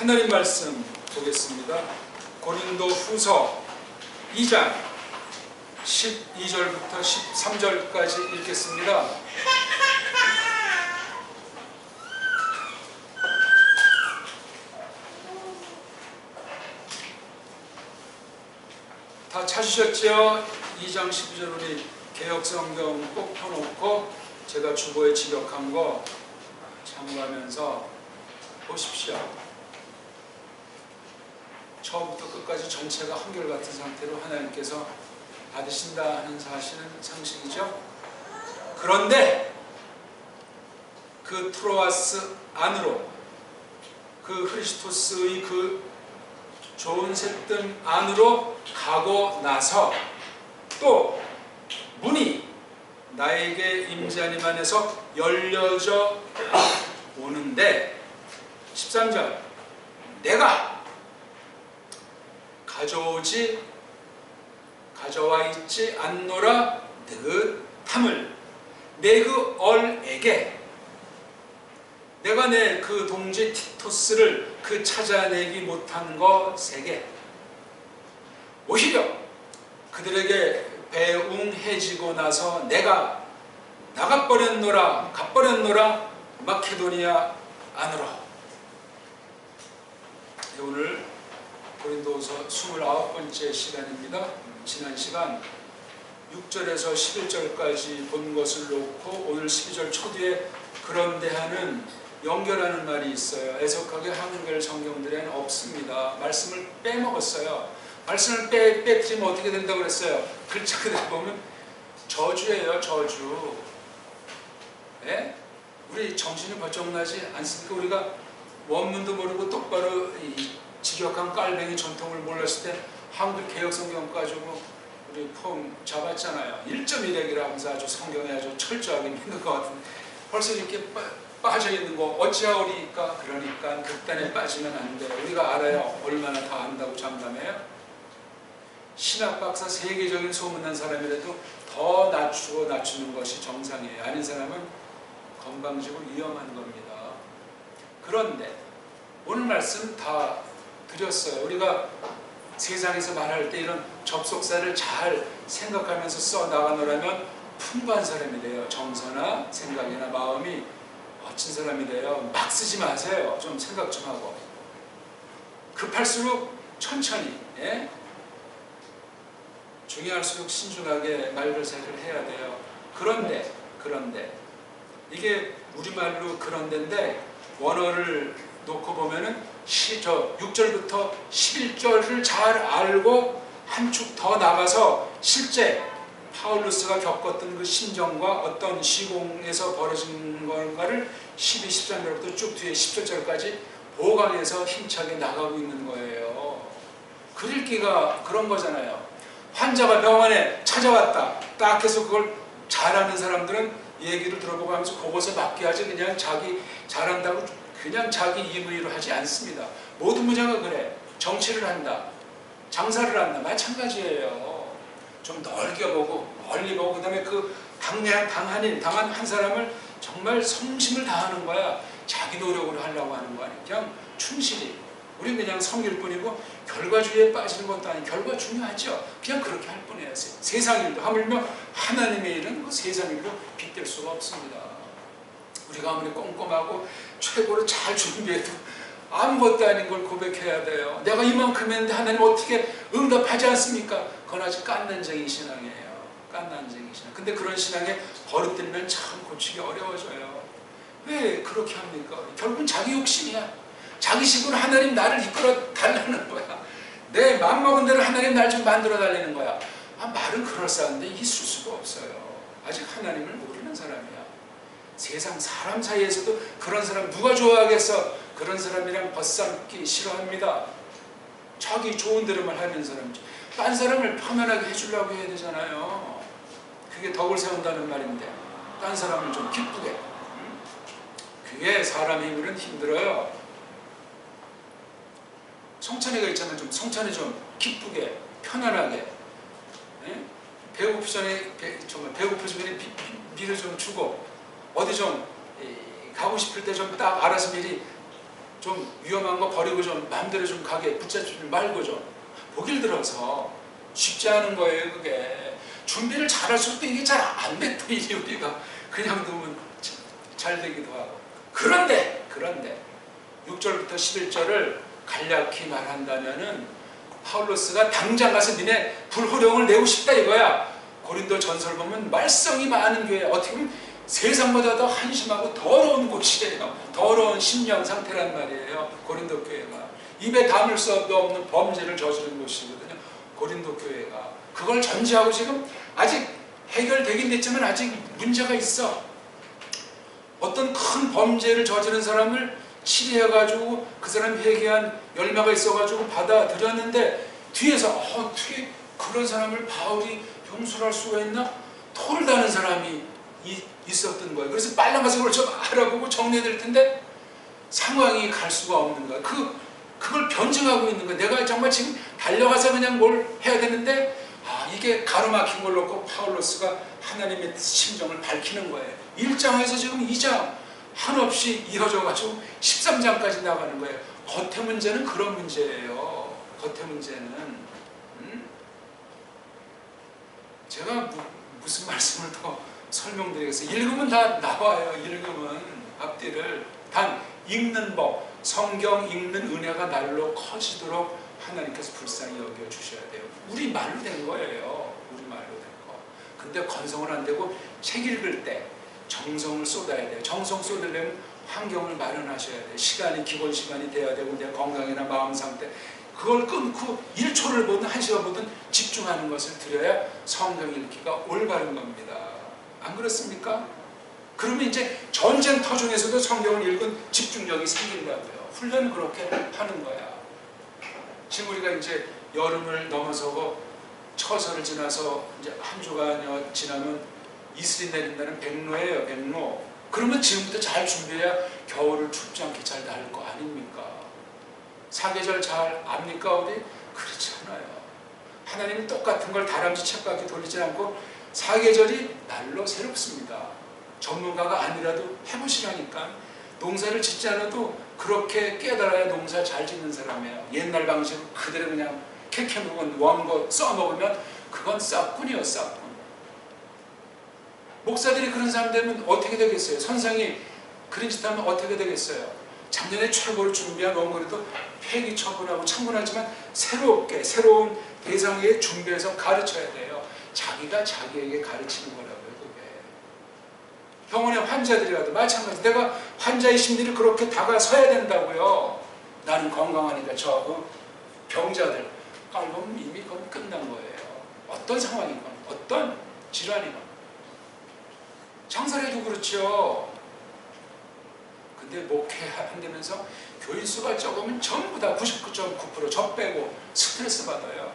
하나님 말씀 보겠습니다. 고린도 후서 2장 12절부터 13절까지 읽겠습니다. 다 찾으셨죠? 2장 12절 우리 개역성경 꼭 펴놓고 제가 주보에 지적한 거 참고하면서 보십시오. 처음부터 끝까지 전체가 한결같은 상태로 하나님께서 받으신다 하는 사실은 상식이죠. 그런데 그 트로아스 안으로, 그 크리스토스의 그 좋은 새뜸 안으로 가고 나서 또 문이 나에게 임재하님 안에서 열려져 오는데 13절 내가 가져와 있지 않노라 느함을 내 그 얼에게 내가 내 그 동지 티토스를 그 찾아내기 못한 것에게 오히려 그들에게 배웅해지고 나서 내가 나가버렸노라 가버렸노라 마케도니아 안으로. 오늘 고린도서 29번째 시간입니다. 지난 시간 6절에서 11절까지 본 것을 놓고 오늘 12절 초뒤에 그런데 하는 연결하는 말이 있어요. 애석하게 한글 성경들에는 없습니다. 말씀을 빼먹었어요. 말씀을 빼뜨리면 어떻게 된다고 그랬어요? 글자 그대로 보면 저주예요. 저주. 예? 우리 정신이 번쩍 나지 않습니까? 우리가 원문도 모르고 똑바로 이 직역한 깔뱅이 전통을 몰랐을 때 한글 개역성경 가지고 우리 폼 잡았잖아요. 1.1핵이라 하면서 아주 성경에 아주 철저하게 믿는 것 같은데 벌써 이렇게 빠져있는 거 어찌하오리까? 그러니까 극단에 빠지면 안 돼요. 우리가 알아요. 얼마나 다 안다고 장담해요? 신학박사 세계적인 소문난 사람이라도 더 낮추는 것이 정상이에요. 아닌 사람은 건방지고 위험한 겁니다. 그런데 오늘 말씀 다 드렸어요. 우리가 세상에서 말할 때 이런 접속사를 잘 생각하면서 써나가노라면 풍부한 사람이 돼요. 정서나 생각이나 마음이 멋진 사람이 돼요. 막 쓰지 마세요. 좀 생각 좀 하고. 급할수록 천천히, 예? 중요할수록 신중하게 말별사를 해야 돼요. 그런데 이게 우리말로 그런데인데 원어를 놓고 보면은 6절부터 11절을 잘 알고 한 축 더 나가서 실제 파울루스가 겪었던 그 심정과 어떤 시공에서 벌어진 건가를 12, 13절부터 쭉 뒤에 17절까지 보강해서 힘차게 나가고 있는 거예요. 글 읽기가 그런 거잖아요. 환자가 병원에 찾아왔다. 딱 해서 그걸 잘하는 사람들은 얘기를 들어보고 하면서 그것에 맞게 하지 그냥 자기 잘한다고 그냥 자기 임의로 하지 않습니다. 모든 분야가 그래. 정치를 한다. 장사를 한다. 마찬가지예요. 좀 넓게 보고 멀리 보고 그다음에 그 당한 한 사람을 정말 성심을 다하는 거야. 자기 노력으로 하려고 하는 거 아니야. 그냥 충실히. 우린 그냥 성일 뿐이고 결과주의에 빠지는 것도 아니고 결과 중요하죠. 그냥 그렇게 할 뿐이에요. 세상 일도 하물며 하나님의 일은 그 세상 일도 빗댈 수가 없습니다. 우리가 아무리 꼼꼼하고 최고로 잘 준비해도 아무것도 아닌 걸 고백해야 돼요. 내가 이만큼 했는데 하나님 어떻게 응답하지 않습니까? 그건 아주 깐난쟁이 신앙이에요. 깐난쟁이 신앙. 근데 그런 신앙에 버릇들면 참 고치기 어려워져요. 왜 그렇게 합니까? 결국은 자기 욕심이야. 자기 식으로 하나님 나를 이끌어 달라는 거야. 내 맘먹은 대로 하나님 날 좀 만들어 달라는 거야. 말은 그럴싸한데 있을 수가 없어요. 아직 하나님을 모르는 사람이야. 세상 사람 사이에서도 그런 사람 누가 좋아하겠어? 그런 사람이랑 벗삼기 싫어합니다. 자기 좋은 대로만 하는 사람이지. 딴 사람을 편안하게 해주려고 해야 되잖아요. 그게 덕을 세운다는 말인데 딴 사람을 좀 기쁘게. 그게 사람의 힘으로는 힘들어요. 성찬회가 있잖아요. 좀 성찬회 좀 기쁘게 편안하게. 예? 정말 배고프시면 미리 좀 주고 어디 좀 가고 싶을 때 좀 딱 알아서 미리 좀 위험한 거 버리고 좀 마음대로 좀 가게 붙잡지 말고 좀 보길 들어서 쉽지 않은 거예요. 그게 준비를 잘할수록 이게 잘 안 됐던 일이 우리가 그냥 두면 잘 되기도 하고. 그런데 6절부터 11절을 간략히 말한다면은 파울로스가 당장 가서 니네 불호령을 내고 싶다 이거야. 고린도 전설 보면 말썽이 많은 교회, 어떻게 보면 세상보다 더 한심하고 더러운 곳이에요. 더러운 심령 상태란 말이에요. 고린도 교회가 입에 담을 수 없는 범죄를 저지른 곳이거든요. 고린도 교회가 그걸 전제하고 지금 아직 해결되긴 됐지만 아직 문제가 있어. 어떤 큰 범죄를 저지른 사람을 치리해가지고 그 사람이 회개한 열매가 있어가지고 받아들였는데 뒤에서 뒤에 그런 사람을 바울이 용서를 할 수가 있나? 토를 다는 사람이 있었던 거예요. 그래서 빨리 가서 그걸 좀 알아보고 정리해야 될 텐데 상황이 갈 수가 없는 거야. 그걸 변증하고 있는 거야. 내가 정말 지금 달려가서 그냥 뭘 해야 되는데 이게 가로막힌 걸 놓고 파울로스가 하나님의 심정을 밝히는 거예요. 1장에서 지금 2장 한없이 이어져가지고 13장까지 나가는 거예요. 겉의 문제는 그런 문제예요. 겉의 문제는 제가 무슨 말씀을 더 설명드리겠어요. 읽으면 다 나와요. 읽으면 앞뒤를. 단 읽는 법, 성경 읽는 은혜가 날로 커지도록 하나님께서 불쌍히 여겨주셔야 돼요. 우리 말로 된 거예요. 우리 말로 된 거. 근데 건성은 안 되고 책 읽을 때 정성을 쏟아야 돼요. 정성 쏟으려면 환경을 마련하셔야 돼요. 시간이 기본 시간이 돼야 되고 내 건강이나 마음 상태 그걸 끊고 1초를 보든 1시간 보든 집중하는 것을 드려야 성경 읽기가 올바른 겁니다. 안 그렇습니까? 그러면 이제 전쟁터 중에서도 성경을 읽은 집중력이 생긴다고요. 훈련은 그렇게 하는 거야. 지금 우리가 이제 여름을 넘어서고 처서를 지나서 이제 한 주가 지나면 이슬이 내린다는 백로예요. 백로. 그러면 지금부터 잘 준비해야 겨울을 춥지 않게 잘 날 거 아닙니까? 사계절 잘 압니까 우리? 그렇지 않아요. 하나님은 똑같은 걸 다람쥐 쳇바퀴 돌리지 않고 사계절이 날로 새롭습니다. 전문가가 아니라도 해보시라니까. 농사를 짓지 않아도 그렇게 깨달아야 농사 잘 짓는 사람이에요. 옛날 방식으로 그대로 그냥 캐캐 먹은 원고 써먹으면 그건 싹군이요, 싹군. 목사들이 그런 사람 되면 어떻게 되겠어요? 선생이 그런 짓 하면 어떻게 되겠어요? 작년에 최고로 준비한 원고라도 폐기 처분하고 청문하지만 새롭게 새로운 대상에 준비해서 가르쳐야 돼요. 자기가 자기에게 가르치는 거라고요. 그게 병원에 환자들이라도 마찬가지. 내가 환자의 심리를 그렇게 다가서야 된다고요. 나는 건강하니까 저 병자들 깔보면 이미 그건 끝난 거예요. 어떤 상황이건 어떤 질환이건. 장사를 해도 그렇죠. 근데 목회한다면서 교인수가 적으면 전부 다 99.9% 저 빼고 스트레스 받아요.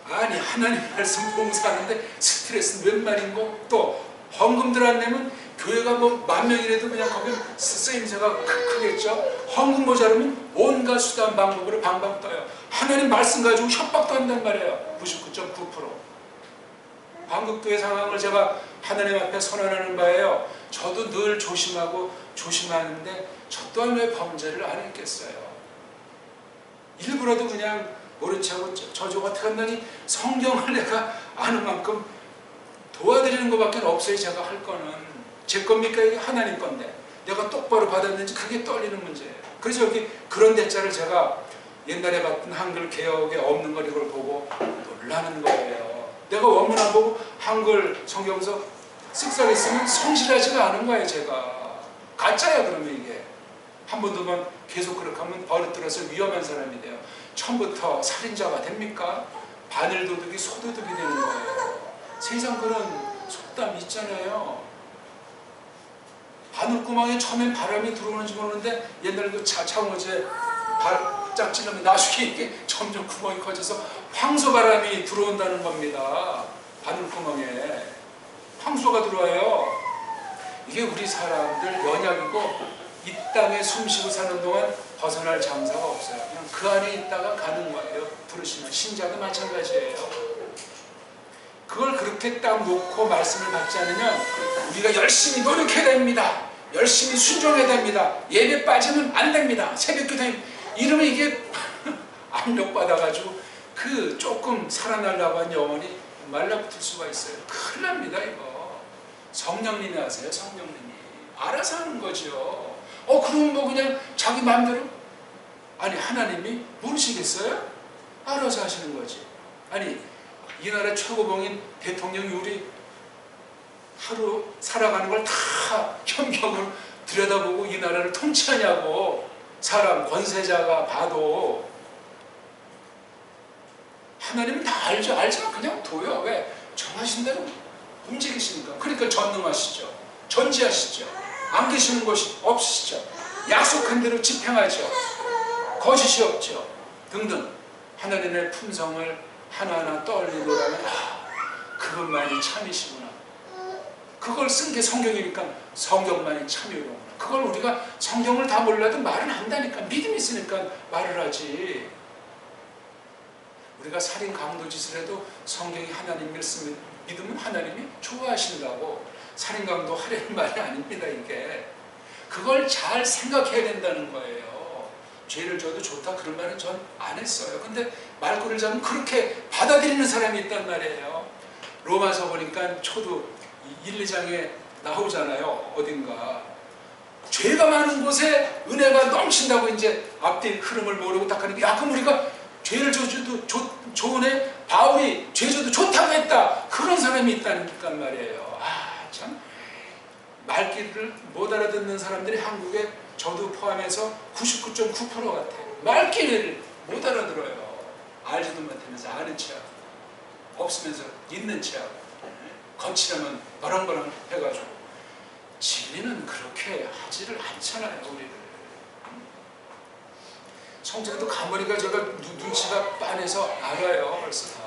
아니 하나님 말씀 봉사하는데 스트레스는 웬 말인고 또 헌금들 안 내면 교회가 뭐 10,000명이라도 그냥 거기 쓰임새가 크겠죠. 헌금 모자르면 온갖 수단 방법으로 방방 떠요. 하나님 말씀 가지고 협박도 한단 말이에요. 99.9%. 한국교회 상황을 제가 하나님 앞에 선언하는 바예요. 저도 늘 조심하고 조심하는데 저 또한 왜 범죄를 안 했겠어요. 일부러도 그냥 모른 척하고 저주가 어떻게 한다니 성경을 내가 아는 만큼 도와드리는 것밖에 없어요. 제가 할 거는. 제 겁니까? 이게 하나님 건데 내가 똑바로 받았는지 그게 떨리는 문제예요. 그래서 여기 그런 대자를 제가 옛날에 봤던 한글 개혁에 없는 걸 이걸 보고 놀라는 거예요. 내가 원문 안 보고 한글 성경서 쓱싹 쓰면 성실하지가 않은 거예요. 제가 가짜야. 그러면 이게 한 번 두 번 계속 그렇게 하면 버릇들어서 위험한 사람이 돼요. 처음부터 살인자가 됩니까? 바늘도둑이 소도둑이 되는 거예요. 세상 그런 속담이 있잖아요. 바늘구멍에 처음엔 바람이 들어오는지 모르는데 옛날 그 차창호제 짝 찔러면 나중에 이게 점점 구멍이 커져서 황소바람이 들어온다는 겁니다. 바늘구멍에 황소가 들어와요. 이게 우리 사람들 연약이고 이 땅에 숨쉬고 사는 동안 벗어날 장사가 없어요. 그냥 그 안에 있다가 가는 거예요. 부르시면 신자도 마찬가지예요. 그걸 그렇게 딱 놓고 말씀을 받지 않으면 우리가 열심히 노력해야 됩니다. 열심히 순종해야 됩니다. 예배 빠지면 안 됩니다. 새벽기도에 이러면 이게 압력받아가지고 그 조금 살아나려고 한 영혼이 말라붙을 수가 있어요. 큰일 납니다 이거. 성령님이 하세요. 성령님이 알아서 하는 거죠. 그러면 뭐 그냥 자기 마음대로? 아니 하나님이 모르시겠어요? 알아서 하시는 거지. 아니 이 나라 최고봉인 대통령이 우리 하루 살아가는 걸 다 현경을 들여다보고 이 나라를 통치하냐고. 사람 권세자가 봐도 하나님은 다 알죠. 알지만 그냥 둬요. 왜? 정하신 대로 움직이시니까. 그러니까 전능하시죠. 전지하시죠. 안 계시는 곳이 없으시죠. 약속한 대로 집행하죠. 거짓이 없죠. 등등. 하나님의 품성을 하나하나 떠올리노라면 그것만이 참이시구나. 그걸 쓴 게 성경이니까 성경만이 참이로구나. 그걸 우리가 성경을 다 몰라도 말은 한다니까. 믿음이 있으니까 말을 하지. 우리가 살인 강도 짓을 해도 성경이 하나님 말씀을 믿으면 하나님이 좋아하신다고. 살인 강도 하려는 말이 아닙니다 이게. 그걸 잘 생각해야 된다는 거예요. 죄를 져도 좋다 그런 말은 전 안 했어요. 근데 말꼬리를 잡으면 그렇게 받아들이는 사람이 있단 말이에요. 로마서 보니까 초도 1, 2장에 나오잖아요. 어딘가 죄가 많은 곳에 은혜가 넘친다고 이제 앞뒤 흐름을 모르고 딱 하니까 그럼 우리가 죄를 져도 좋으네. 바울이 죄 져도 좋다고 했다. 그런 사람이 있다는 말이에요. 참 말귀를 못 알아듣는 사람들이 한국에 저도 포함해서 99.9% 같아요. 말귀를 못 알아들어요. 알지도 못하면서 아는 체하고 없으면서 있는 체하고 거치려면 버렁버렁 해가지고. 진리는 그렇게 하지를 않잖아요 우리를. 성전에도 가머니가 제가 눈치가 빤해서 알아요. 벌써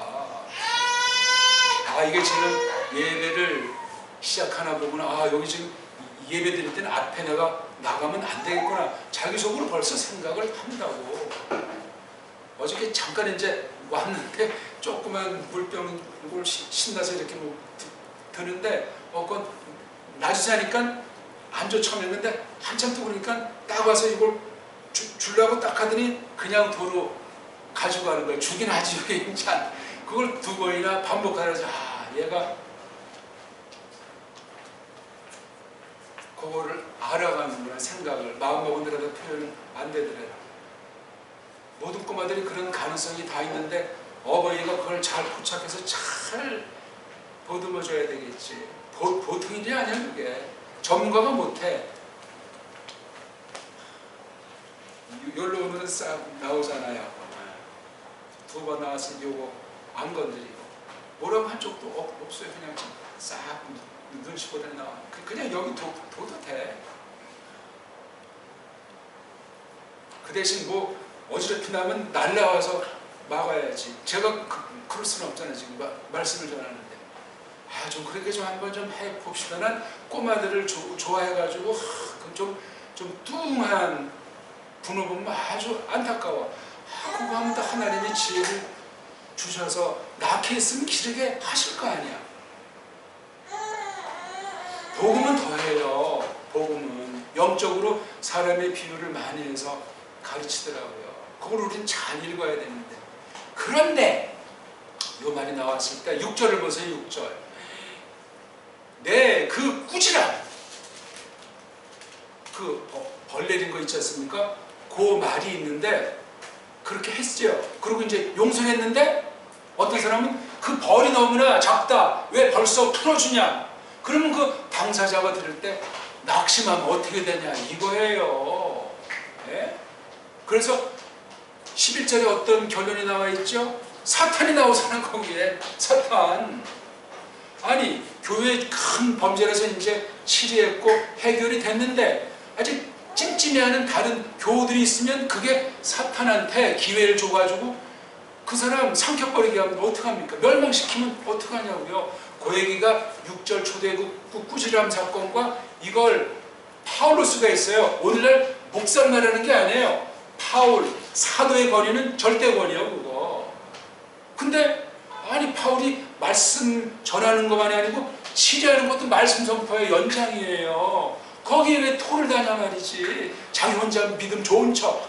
다. 이게 지금 예배를 시작하나 보구나. 여기 지금 예배 드릴 때는 앞에 내가 나가면 안 되겠구나. 자기 속으로 벌써 생각을 한다고. 어저께 잠깐 이제 왔는데 조그만 물병을 신나서 이렇게 뭐 드는데 그건 낮이자니까 안 좋쳐했는데 한참 또 그러니까 딱 와서 이걸 주려고 딱 하더니 그냥 도로 가지고 가는 거예요. 주긴 하지 왜 참. 그걸 2번이나 반복하면서 얘가 그거를 알아가는구나. 생각을 마음먹은 대로 표현은 안 되더래요. 모든 꼬마들이 그런 가능성이 다 있는데 어머니가 그걸 잘 포착해서 잘 보듬어줘야 되겠지. 보통 일이 아니야 그게. 전문가가 못해. 여기로 오면은 싹 나오잖아요. 2번 나왔으니 요거 안 건드리고 뭐라고 한 쪽도 없어요. 그냥 싹 눈치보다 나와. 그냥 여기 둬도 돼. 그 대신 뭐 어지럽히 나면 날라와서 막아야지. 제가 그럴 수는 없잖아요. 지금 말씀을 전하는데. 좀 그렇게 좀 한번 좀 해봅시다. 난 꼬마들을 좋아해가지고 좀 뚱한 분을 보면 아주 안타까워. 그거 하면 또 하나님이 지혜를 주셔서 낳게 했으면 기르게 하실 거 아니야. 복음은 더해요. 복음은 영적으로 사람의 비유를 많이 해서 가르치더라고요. 그걸 우리는 잘 읽어야 되는데. 그런데 이 말이 나왔을 때 6절을 보세요. 6절. 그 꾸지람, 벌 내린 거 있지 않습니까? 그 말이 있는데 그렇게 했죠. 그리고 이제 용서했는데 어떤 사람은 그 벌이 너무나 작다. 왜 벌써 풀어주냐? 그러면 그 당사자가 들을 때 낙심하면 어떻게 되냐 이거예요. 네? 그래서 11절에 어떤 결론이 나와 있죠? 사탄이 나오잖아 거기에. 사탄. 아니 교회의 큰 범죄라서 이제 치리했고 해결이 됐는데 아직 찜찜해하는 다른 교우들이 있으면 그게 사탄한테 기회를 줘가지고 그 사람 삼켜버리게 하면 어떡합니까? 멸망시키면 어떡하냐고요. 그 얘기가 6절 초대 꾸지람 사건과 이걸 파울로스가 있어요. 오늘날 목사를 말하는 게 아니에요. 파울 사도의 권위는 절대 권위예요 그거. 근데 아니 파울이 말씀 전하는 것만이 아니고 치료하는 것도 말씀 선포의 연장이에요. 거기에 왜 토를 다냐 말이지. 자기 혼자 믿음 좋은 척,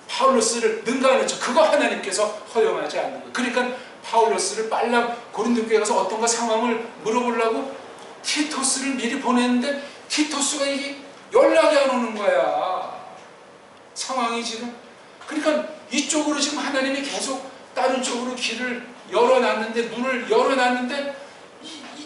파울로스를 능가하는 척, 그거 하나님께서 허용하지 않는 거예요. 그러니까 파울로스를 빨라 고린도교에 가서 어떤가 상황을 물어보려고 티토스를 미리 보냈는데 티토스가 이게 연락이 안 오는 거야. 상황이 지금. 그러니까 이쪽으로 지금 하나님이 계속 다른 쪽으로 길을 열어놨는데, 문을 열어놨는데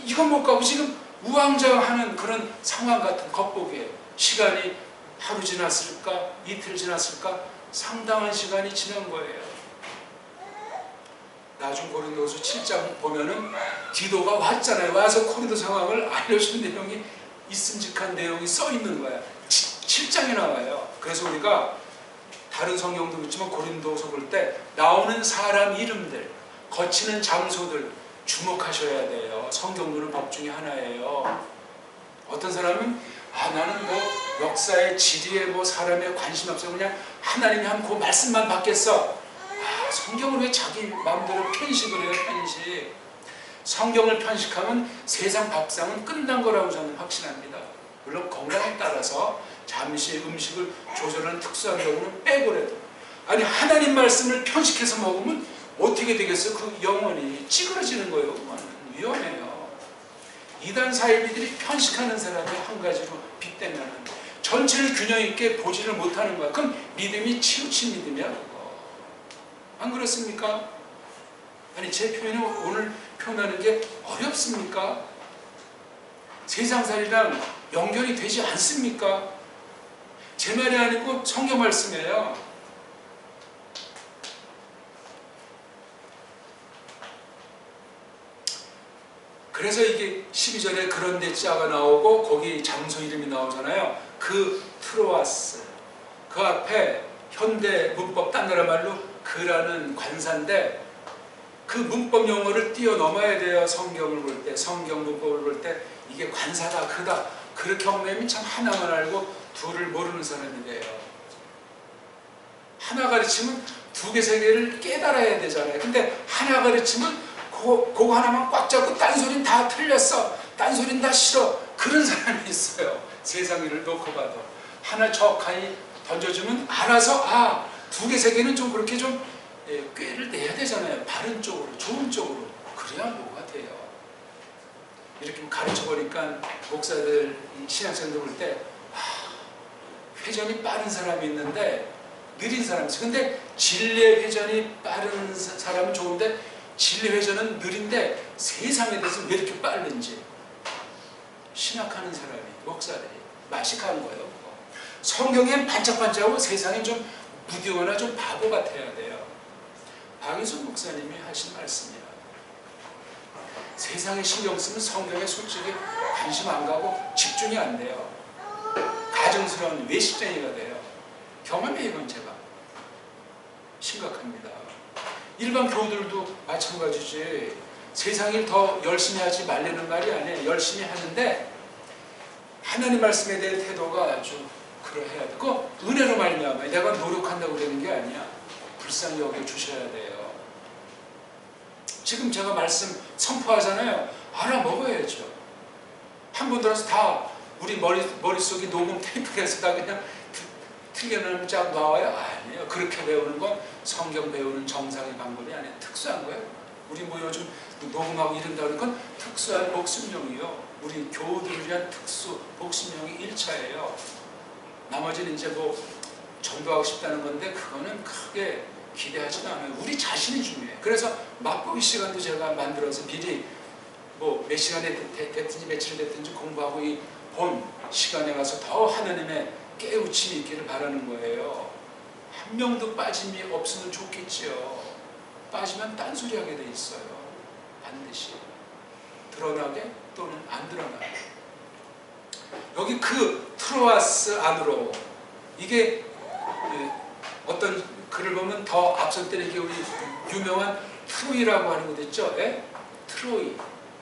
이건 못 가고 지금 우왕좌왕하는 그런 상황 같은 겉보기에 시간이 하루 지났을까? 이틀 지났을까? 상당한 시간이 지난 거예요. 나중 고린도서 7장 보면은 디도가 왔잖아요. 와서 고린도 상황을 알려준 내용이 있음직한 내용이 써 있는 거야. 7장에 나와요. 그래서 우리가 다른 성경도 그렇지만 고린도서 볼 때 나오는 사람 이름들, 거치는 장소들 주목하셔야 돼요. 성경도는 법 중에 하나예요. 어떤 사람은 나는 뭐 역사의 지리에 뭐 사람에 관심 없어, 그냥 하나님이 한 그 말씀만 받겠어. 성경을 왜 자기 마음대로 편식을 해요? 편식. 성경을 편식하면 세상 밥상은 끝난 거라고 저는 확신합니다. 물론 건강에 따라서 잠시 음식을 조절하는 특수한 경우는 빼고라도, 아니 하나님 말씀을 편식해서 먹으면 어떻게 되겠어요? 그 영혼이 찌그러지는 거예요. 그거는 위험해요. 이단 사이비들이 편식하는 사람이 한 가지로 빗대면 전체를 균형 있게 보지를 못하는 거야. 그럼 믿음이 치우친 믿음이야 그거. 안 그렇습니까? 아니 제 표현이 오늘 표현하는 게 어렵습니까? 세상살이랑 연결이 되지 않습니까? 제 말이 아니고 성경 말씀이에요. 그래서 이게 12절에 그런데 자가 나오고 거기 장소 이름이 나오잖아요. 그 트로아스, 그 앞에 현대 문법 딴 나라 말로 그라는 관사인데 그 문법 용어를 뛰어넘어야 돼요. 성경을 볼 때, 성경 문법을 볼 때 이게 관사다, 그다, 그렇게 얽매면 참 하나만 알고 둘을 모르는 사람이 돼요. 하나 가르치면 두 개, 세 개를 깨달아야 되잖아요. 근데 하나 가르치면 그거 하나만 꽉 잡고 딴소리는 다 틀렸어, 딴소리는 다 싫어, 그런 사람이 있어요. 세상 일을 놓고 봐도 하나 적하니 던져주면 알아서 두 개, 세 개는 좀 그렇게 좀 꾀를 내야 되잖아요. 바른 쪽으로, 좋은 쪽으로. 그래야 뭐가 돼요. 이렇게 가르쳐보니까 목사들, 신학생들 볼 때 회전이 빠른 사람이 있는데 느린 사람이 있어요. 근데 진리의 회전이 빠른 사람은 좋은데 진리 회전은 느린데 세상에 대해서 왜 이렇게 빠른지 신학하는 사람이, 목사들이 마식한 거예요. 성경엔 반짝반짝하고 세상엔 좀 무디거나 좀 바보 같아야 돼요. 박인순 목사님이 하신 말씀이야. 세상에 신경 쓰면 성경에 솔직히 관심 안 가고 집중이 안 돼요. 가증스러운 외식쟁이가 돼요. 경험이에요. 이건 제가 심각합니다. 일반 교우들도 마찬가지지. 세상일 더 열심히 하지 말라는 말이 아니에요. 열심히 하는데 하나님 말씀에 대한 태도가 아주 그러해야 돼. 그거 은혜로 말미암아. 내가 노력한다고 되는 게 아니야. 불쌍히 여겨주셔야 돼요. 지금 제가 말씀 선포하잖아요. 알아먹어야죠. 한 번 들어서 다 우리 머릿속에 녹음 테이프를 해서 다 그냥 틀려놓으면 쫙 나와요? 아니에요. 그렇게 배우는 건 성경 배우는 정상의 방법이 아니에요. 특수한 거예요. 우리 뭐 요즘 녹음하고 이런다는 건 특수한 복습용이요. 우리 교우들을 위한 특수 복습용이 1차예요. 나머지는 이제 뭐 전도하고 싶다는 건데 그거는 크게 기대하지도 않아요. 우리 자신이 중요해요. 그래서 맛보기 시간도 제가 만들어서 미리 뭐 몇 시간에 됐든지 며칠 됐든지 공부하고 이 본 시간에 가서 더 하나님의 깨우침이 있기를 바라는 거예요. 한 명도 빠짐이 없으면 좋겠지요. 빠지면 딴소리 하게 돼 있어요. 반드시 드러나게 또는 안 드러나게. 여기 그 트로아스 안으로, 이게 어떤 글을 보면 더 앞선 때는 이게 우리 유명한 트로이라고 하는 것 있죠?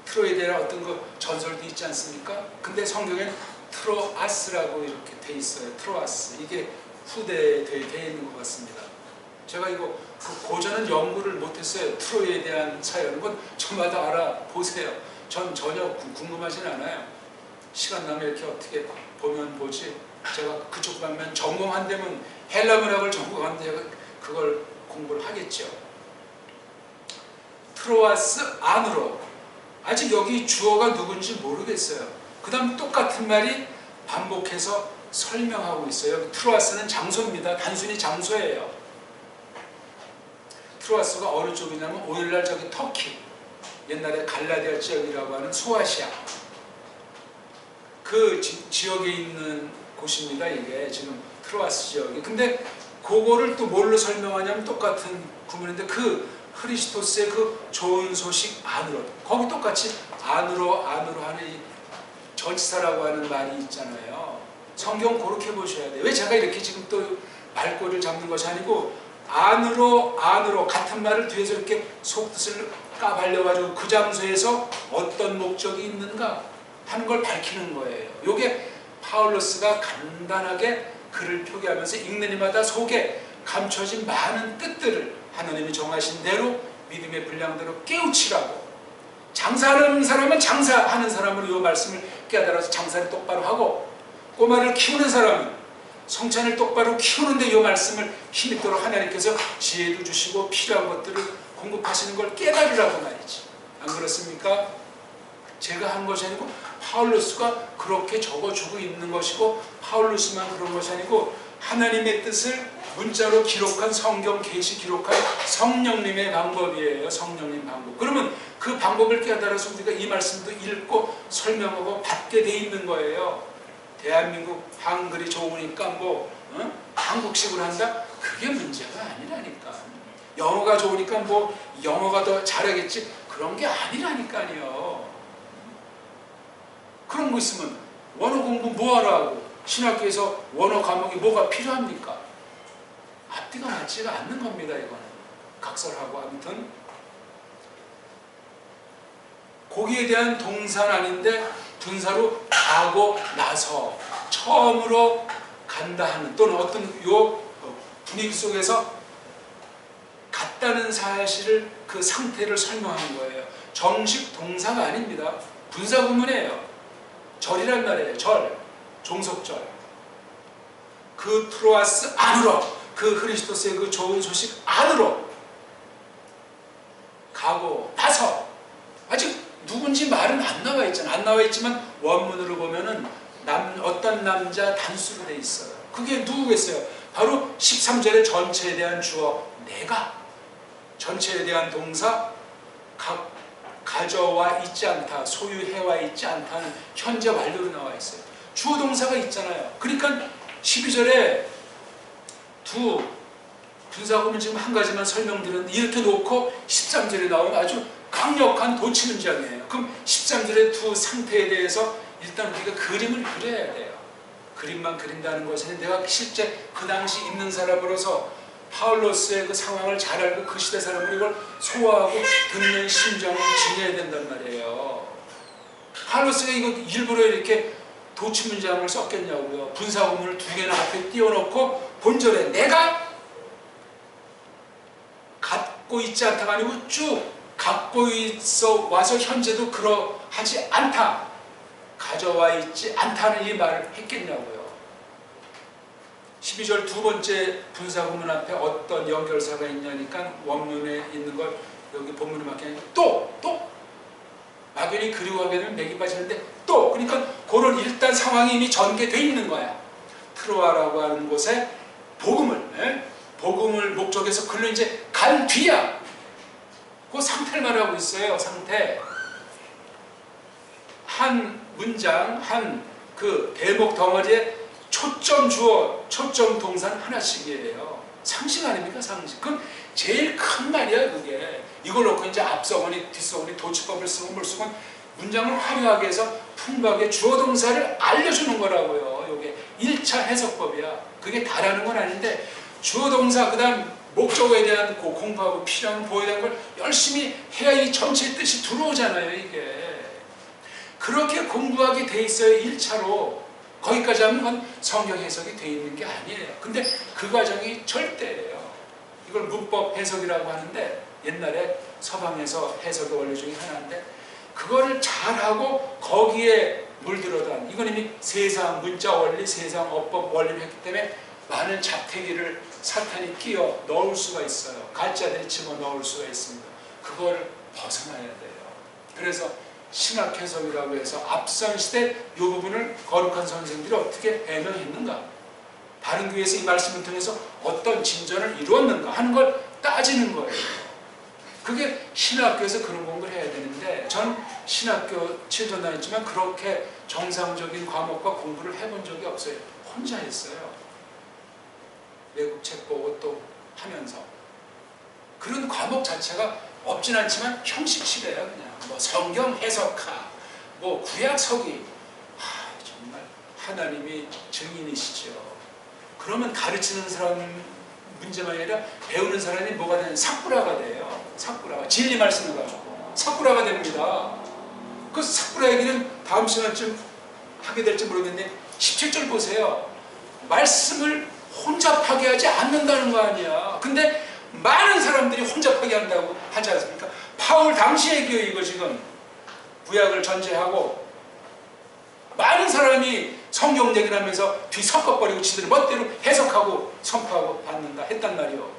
트로이에 대한 어떤 그 전설도 있지 않습니까? 근데 성경엔 트로아스라고 이렇게 돼 있어요. 트로아스. 이게 후대에 돼 있는 것 같습니다. 제가 이거 그 고전은 연구를 못했어요. 트로이에 대한 사연은 건 저마다 알아보세요. 전 전혀 궁금하진 않아요. 시간 나면 이렇게 어떻게 보면 보지. 제가 그쪽 가면 전공한다면 헬라 문학을 전공한다면 그걸 공부를 하겠죠. 트로아스 안으로. 아직 여기 주어가 누군지 모르겠어요. 그 다음 똑같은 말이 반복해서 설명하고 있어요. 트로아스는 장소입니다. 단순히 장소예요. 트로아스가 어느 쪽이냐면 오늘날 저기 터키, 옛날에 갈라디아 지역이라고 하는 소아시아 그 지역에 있는 곳입니다. 이게 지금 트로아스 지역이. 근데 그거를 또 뭘로 설명하냐면 똑같은 구문인데 그 크리스토스의 그 좋은 소식 안으로, 거기 똑같이 안으로 하는 이 전치사라고 하는 말이 있잖아요. 성경 그렇게 보셔야 돼요. 왜 제가 이렇게 지금 또 말꼬리를 잡는 것이 아니고 안으로 같은 말을 뒤에서 이렇게 속뜻을 까발려가지고 그 장소에서 어떤 목적이 있는가 하는 걸 밝히는 거예요. 이게 파울로스가 간단하게 글을 표기하면서 읽는 이마다 속에 감춰진 많은 뜻들을 하나님이 정하신 대로 믿음의 분량대로 깨우치라고. 장사하는 사람은 장사하는 사람으로 이 말씀을 깨달아서 장사를 똑바로 하고, 꼬마를 키우는 사람은 성찬을 똑바로 키우는데 이 말씀을 힘있도록 하나님께서 지혜도 주시고 필요한 것들을 공급하시는 걸 깨달으라고 말이지. 안 그렇습니까? 제가 한 것이 아니고 파울로스가 그렇게 적어주고 있는 것이고, 파울로스만 그런 것이 아니고 하나님의 뜻을 문자로 기록한 성경 계시 기록한 성령님의 방법이에요. 성령님 방법. 그러면 그 방법을 깨달아서 우리가 이 말씀도 읽고 설명하고 받게 돼 있는 거예요. 대한민국 한글이 좋으니까 뭐 한국식으로 한다? 그게 문제가 아니라니까. 영어가 좋으니까 뭐 영어가 더 잘하겠지? 그런 게 아니라니까요. 그런 거 있으면 원어 공부 뭐하러 하고 신학교에서 원어 과목이 뭐가 필요합니까? 앞뒤가 맞지가 않는 겁니다. 이거는 각설하고. 아무튼 거기에 대한 동사는 아닌데 분사로 가고 나서 처음으로 간다 하는, 또는 어떤 요 분위기 속에서 갔다는 사실을, 그 상태를 설명하는 거예요. 정식 동사가 아닙니다. 분사 구문이에요. 절이란 말이에요. 절, 종속절. 그 트로아스 안으로, 그 그리스도스의 그 좋은 소식 안으로 가고 나서, 아직 누군지 말은 안 나와 있잖아. 안 나와 있지만 원문으로 보면은 어떤 남자 단수로 돼 있어요. 그게 누구겠어요? 바로 13절의 전체에 대한 주어 내가, 전체에 대한 동사 가져와 있지 않다, 소유해와 있지 않다는 현재 완료로 나와 있어요. 주어 동사가 있잖아요. 그러니까 12절에 두 분사구문 지금 한 가지만 설명드렸는데 이렇게 놓고 13절에 나오면 아주 강력한 도치 문장이에요. 그럼 13절의 두 상태에 대해서 일단 우리가 그림을 그려야 돼요. 그림만 그린다는 것은 내가 실제 그 당시 있는 사람으로서 파울로스의 그 상황을 잘 알고 그 시대 사람으로 이걸 소화하고 듣는 심정을 지녀야 된단 말이에요. 파울로스가 이거 일부러 이렇게 도치 문장을 썼겠냐고요. 분사구문을 두 개나 앞에 띄워놓고 본절에 내가 갖고 있지 않다가 아니고 쭉 갖고 있어 와서 현재도 그러하지 않다, 가져와 있지 않다는 이 말을 했겠냐고요. 12절 두 번째 분사구문 앞에 어떤 연결사가 있냐니까 원문에 있는 걸 여기 본문에 맡기니까 또 막연히 그리워하게 되면 맥이 빠지는데 또, 그러니까 그런 일단 상황이 이미 전개되어 있는 거야. 트로아라고 하는 곳에 복음을 목적해서 글로 이제 간 뒤야. 그 상태를 말하고 있어요. 상태. 한 문장, 한 그 대목 덩어리에 초점 주어, 초점 동산 하나씩이에요. 상식 아닙니까? 상식. 그건 제일 큰 말이야, 그게. 이걸 놓고 이제 앞서거니 뒷서거니 도치법을 쓰고 뭘 쓰고 문장을 화려하게 해서 풍부하게 주어 동사를 알려주는 거라고요. 이게 1차 해석법이야. 그게 다라는 건 아닌데 주어 동사 그 다음 목적어에 대한 공부하고 필요한 보여야 되는 걸 열심히 해야 이 전체의 뜻이 들어오잖아요. 이게 그렇게 공부하게 돼 있어요. 1차로 거기까지 하면 그건 성경 해석이 돼 있는 게 아니에요. 근데 그 과정이 절대예요. 이걸 문법 해석이라고 하는데 옛날에 서방에서 해석의 원리 중에 하나인데 그거를 잘하고 거기에 물들어단 이건 이미 세상 문자 원리, 세상 어법 원리를 했기 때문에 많은 잡태기를 사탄이 끼워 넣을 수가 있어요. 가짜들이 집어넣을 수가 있습니다. 그걸 벗어나야 돼요. 그래서 신학 해석이라고 해서 앞선 시대 이 부분을 거룩한 선생들이 어떻게 해명했는가, 다른 교회에서 이 말씀을 통해서 어떤 진전을 이루었는가 하는 걸 따지는 거예요. 그게 신학교에서 그런 공부를 해야 되는데, 전 신학교 7년 다녔지만 그렇게 정상적인 과목과 공부를 해본 적이 없어요. 혼자 했어요. 외국 책 보고 또 하면서. 그런 과목 자체가 없진 않지만 형식치래요. 그냥 뭐 성경 해석하, 뭐 구약 서기. 정말 하나님이 증인이시죠. 그러면 가르치는 사람 문제만 아니라 배우는 사람이 뭐가 되는, 삭구라가 돼요. 삭구라가 진리 말씀을 가지고 삭구라가 됩니다. 그 삭구라 얘기는 다음 시간쯤 하게 될지 모르겠는데 17절 보세요. 말씀을 혼잡하게 하지 않는다는 거 아니야. 근데 많은 사람들이 혼잡하게 한다고 하지 않습니까? 바울 당시 얘기예요. 이거 지금 구약을 전제하고 많은 사람이 성경 얘기를 하면서 뒤섞어버리고 지들 멋대로 해석하고 선포하고 받는다 했단 말이요.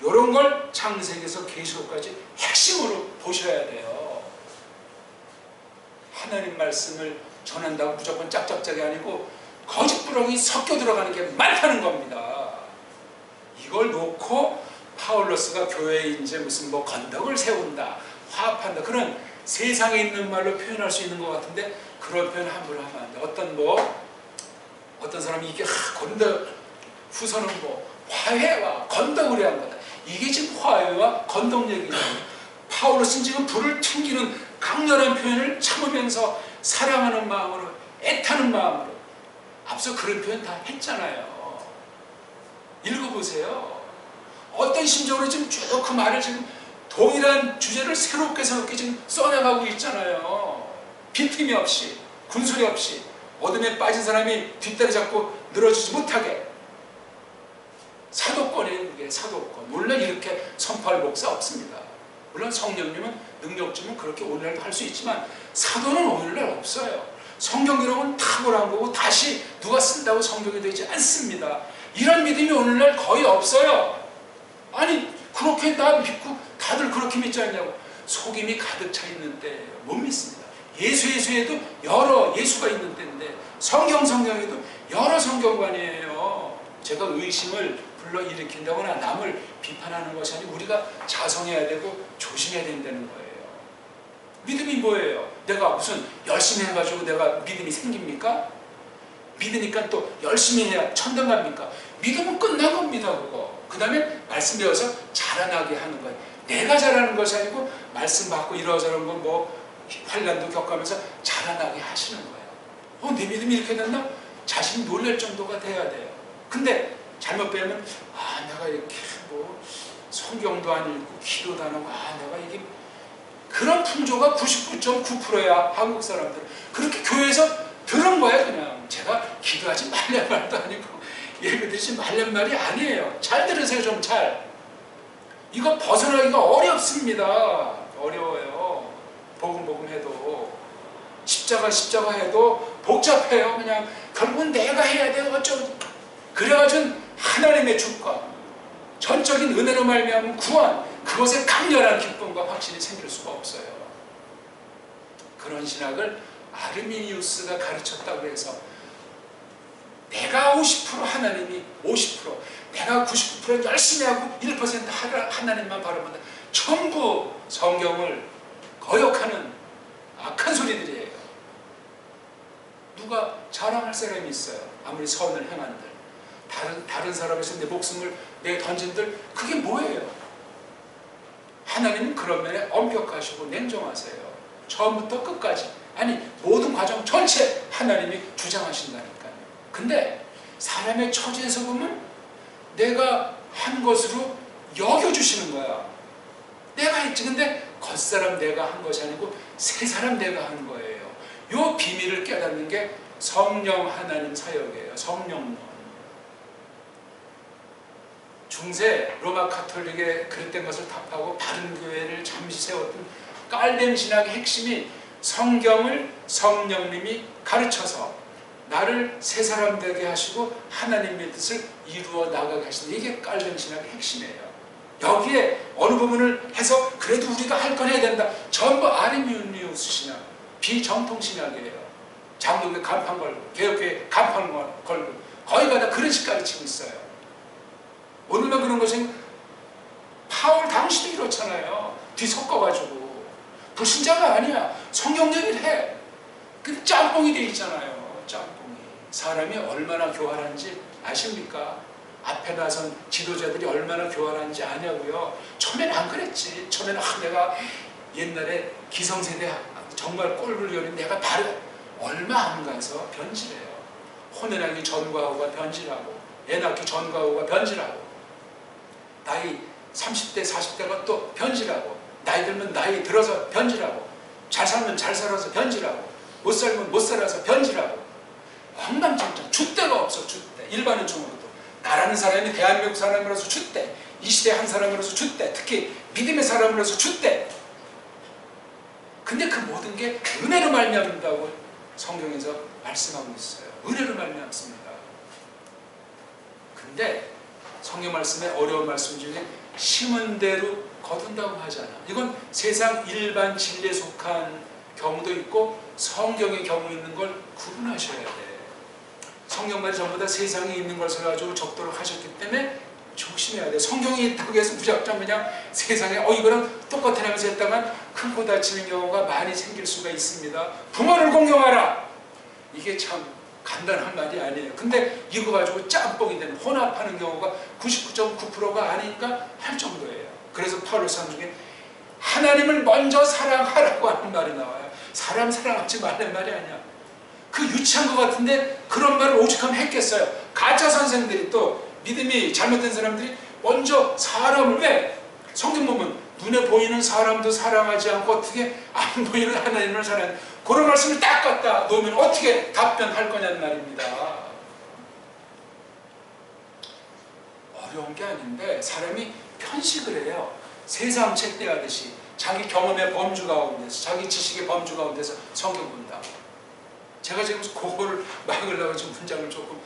이런 걸 창세기에서 계시록까지 핵심으로 보셔야 돼요. 하나님 말씀을 전한다고 무조건 짝짝짝이 아니고 거짓부렁이 섞여 들어가는 게 많다는 겁니다. 이걸 놓고 파울로스가 교회에 이제 무슨 뭐 건덕을 세운다, 화합한다, 그런 세상에 있는 말로 표현할 수 있는 것 같은데 그런 표현 함부로 하면 안 돼. 어떤 사람이 이게 건덕, 후서는 뭐 화해와 건덕을 위한 거다. 이게 지금 화해와 건덕 얘기잖아요. 파울로스는 지금 불을 튕기는 강렬한 표현을 참으면서 사랑하는 마음으로, 애타는 마음으로, 앞서 그런 표현 다 했잖아요. 읽어보세요. 어떤 심정으로 지금 쭉 그 말을 지금 동일한 주제를 새롭게 지금 써나가고 있잖아요. 빈틈이 없이, 군소리 없이, 어둠에 빠진 사람이 뒷다리 잡고 늘어지지 못하게. 사도권이에요. 그게 사도권. 물론 이렇게 선포할 목사 없습니다. 물론 성령님은 능력 주면 그렇게 오늘날도 할 수 있지만 사도는 오늘날 없어요. 성경 기록은 탁월한 거고 다시 누가 쓴다고 성경이 되지 않습니다. 이런 믿음이 오늘날 거의 없어요. 아니 그렇게 나 믿고 다들 그렇게 믿지 않냐고. 속임이 가득 차 있는 때예요. 못 믿습니다. 예수에도 여러 예수가 있는 때인데 성경에도 여러 성경관이에요. 제가 의심을 불러일으킨다거나 남을 비판하는 것이 아니고 우리가 자성해야 되고 조심해야 된다는 거예요. 믿음이 뭐예요? 내가 무슨 열심히 해가지고 내가 믿음이 생깁니까? 믿으니까 또 열심히 해야 천당 갑니까? 믿음은 끝난 겁니다. 그거. 그 다음에 말씀 배워서 자라나게 하는 거예요. 내가 자라는 것이 아니고 말씀 받고 이러저런 거 뭐 환난도 겪으면서 자라나게 하시는 거예요. 내 믿음이 이렇게 됐나? 자신이 놀랄 정도가 돼야 돼요. 근데 잘못 배우면 내가 이렇게 뭐 성경도 안 읽고 기도도 안 하고 내가 이게 그런 풍조가 99.9%야. 한국 사람들 그렇게 교회에서 들은 거예요. 그냥 제가 기도하지 말란 말도 아니고 예배 드리지 말란 말이 아니에요. 잘 들으세요. 좀 잘. 이거 벗어나기가 어렵습니다. 어려워요. 복음 해도 십자가 해도 복잡해요. 그냥 결국은 내가 해야 돼요. 어쩌고. 그래가지고 하나님의 주권, 전적인 은혜로 말미암은 구원, 그것에 강렬한 기쁨과 확신이 생길 수가 없어요. 그런 신학을 아르미니우스가 가르쳤다고 해서 내가 50% 하나님이 50%, 내가 99% 열심히 하고 1% 하나님만 바라본다. 전부 성경을 거역하는 악한 소리들이에요. 누가 자랑할 사람이 있어요. 아무리 선을 행한들. 다른 사람에서 내 목숨을 내 던진들 그게 뭐예요? 하나님은 그런 면에 엄격하시고 냉정하세요. 처음부터 끝까지. 아니 모든 과정 전체 하나님이 주장하신다니까요. 근데 사람의 처지에서 보면 내가 한 것으로 여겨주시는 거야. 내가 했지. 근데 겉사람 내가 한 것이 아니고 새사람 내가 한 거예요. 요 비밀을 깨닫는 게 성령 하나님 사역이에요. 성령론. 중세 로마 카톨릭의 그릇된 것을 답하고 바른 교회를 잠시 세웠던 깔뎀 신학의 핵심이 성경을 성령님이 가르쳐서 나를 새 사람 되게 하시고 하나님의 뜻을 이루어 나가게 하시는, 이게 깔뱅 신학의 핵심이에요. 여기에 어느 부분을 해서 그래도 우리가 할 건 해야 된다, 전부 아리미우스 신학, 비정통 신학이에요. 장로교 간판 걸고 개혁교회 간판 걸고 거의 다 그런 식 가르치고 있어요. 오늘만 그런 것은 파울 당시도 이렇잖아요. 뒤섞어가지고 불신자가 아니야. 성경 얘기를 해. 근데 짬뽕이 돼 있잖아요. 짬뽕이. 사람이 얼마나 교활한지 아십니까? 앞에 나선 지도자들이 얼마나 교활한지 아냐고요. 처음엔 안 그랬지. 처음에는 내가 옛날에 기성세대 정말 꼴불 여린 내가 바로 얼마 안 가서 변질해요. 혼연하기 전과후가 변질하고 애 낳기 전과후가 변질하고 나이 30대 40대가 또 변질하고 나이 들면 나이 들어서 변질하고 잘 살면 잘 살아서 변질하고 못 살면 못 살아서 변질하고 엉망진창. 줏대가 없어. 줏대. 일반인적으로도 나라는 사람이 대한민국 사람으로서 줏대, 이 시대 한 사람으로서 줏대, 특히 믿음의 사람으로서 줏대. 근데 그 모든 게 은혜로 말미암는다고 성경에서 말씀하고 있어요. 은혜로 말미암습니다. 근데 성경 말씀의 어려운 말씀 중에 심은 대로 거둔다고 하잖아. 이건 세상 일반 진리에 속한 경우도 있고 성경의 경우 있는 걸 구분하셔야 돼. 성경 말이 전부 다 세상에 있는 것을 가지고 적도록 하셨기 때문에 조심해야 돼. 성경이 있다고 해서 무작정 그냥 세상에 이거랑 똑같은 하면서 했다간 크고 다치는 경우가 많이 생길 수가 있습니다. 부모를 공경하라. 이게 참 간단한 말이 아니에요. 근데 이거 가지고 짬뽕이 되는, 혼합하는 경우가 99.9%가 아닌가 할 정도예요. 그래서 파울로 상 중에 하나님을 먼저 사랑하라고 하는 말이 나와요. 사람 사랑하지 말란 말이 아니야. 그 유치한 것 같은데 그런 말을 오죽하면 했겠어요. 가짜 선생들이, 또 믿음이 잘못된 사람들이 먼저 사람을, 왜? 성경 보면 눈에 보이는 사람도 사랑하지 않고 어떻게 안 보이는 하나님을 사랑하는, 그런 말씀을 딱 갖다 놓으면 어떻게 답변할 거냐는 말입니다. 어려운 게 아닌데 사람이 편식을 해요. 세상 책대하듯이 자기 경험의 범주 가운데서, 자기 지식의 범주 가운데서 성경 본다. 제가 지금 그거를 막으려고 지금 문장을 조금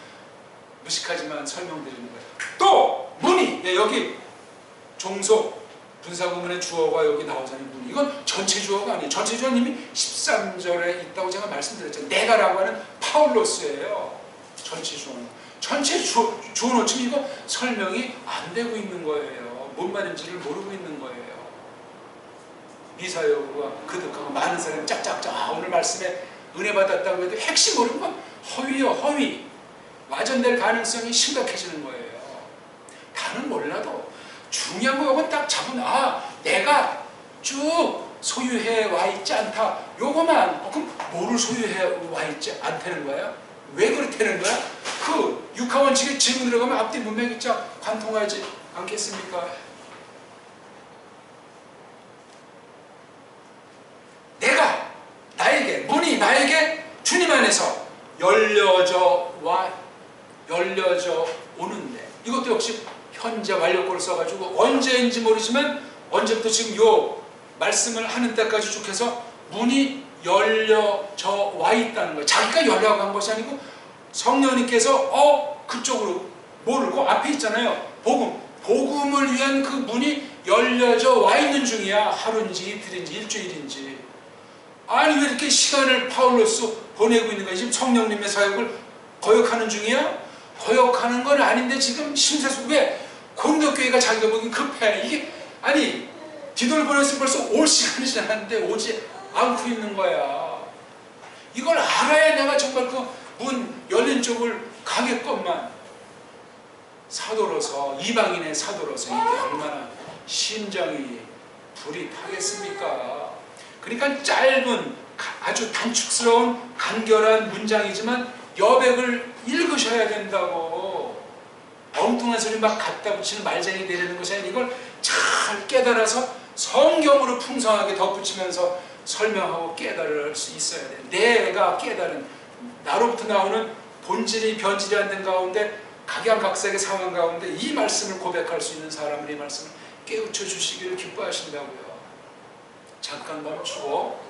무식하지만 설명드리는 거예요. 또 문이, 여기 종속 분사구문의 주어가 여기 나오잖아요. 문이. 이건 전체 주어가 아니에요. 전체 주어는 이미 13절에 있다고 제가 말씀드렸죠. 내가라고 하는 파울로스예요. 전체 주어는. 전체 주어 놓치면 이거 설명이 안 되고 있는 거예요. 뭔 말인지를 모르고 있는 거예요. 미사여구가 그득하고 많은 사람이 짝짝짝 오늘 말씀에 은혜 받았다고 해도 핵심 모르는 건 허위요, 허위. 와전될 가능성이 심각해지는 거예요. 다는 몰라도 중요한 거는 딱 잡으면, 내가 쭉 소유해 와 있지 않다. 요거만. 그럼 뭐를 소유해 와 있지 않다는 거야? 왜 그렇다는 거야? 그 육하원칙에 질문 들어가면 앞뒤 문맥 있죠. 관통하지 않겠습니까? 내가 나에게, 문이 나에게 주님 안에서 열려져 오는데, 이것도 역시 현재 완료권을 써가지고 언제인지 모르지만 언제부터 지금 요 말씀을 하는 때까지 쭉 해서 문이 열려져 와 있다는 거예요. 자기가 열려고 한 것이 아니고 성령님께서 그쪽으로 모르고 앞에 있잖아요. 복음을 위한 그 문이 열려져 와 있는 중이야. 하루인지 이틀인지 일주일인지. 아니 왜 이렇게 시간을 파울로스 보내고 있는 거야? 지금 성령님의 사역을 거역하는 중이야? 거역하는 건 아닌데 지금 심세수, 왜? 고린도교회가 자기가 보기엔 급해. 이게 아니 뒤돌아보냈으면 벌써 올 시간이 지났는데 오지 않고 있는 거야. 이걸 알아야 내가 정말 그 문 열린 쪽을 가겠건만. 사도로서, 이방인의 사도로서 이게 얼마나 심장이 불이 타겠습니까? 그러니까 짧은 아주 단축스러운 간결한 문장이지만 여백을 읽으셔야 된다고. 엉뚱한 소리 막 갖다 붙이는 말쟁이 되려는 것이 아니라 이걸 잘 깨달아서 성경으로 풍성하게 덧붙이면서 설명하고 깨달을 수 있어야 돼. 내가 깨달은, 나로부터 나오는 본질이 변질이 안 된 가운데 각양각색의 상황 가운데 이 말씀을 고백할 수 있는 사람은 이 말씀을 깨우쳐 주시기를 기뻐하신다고요. 잠깐 멈추고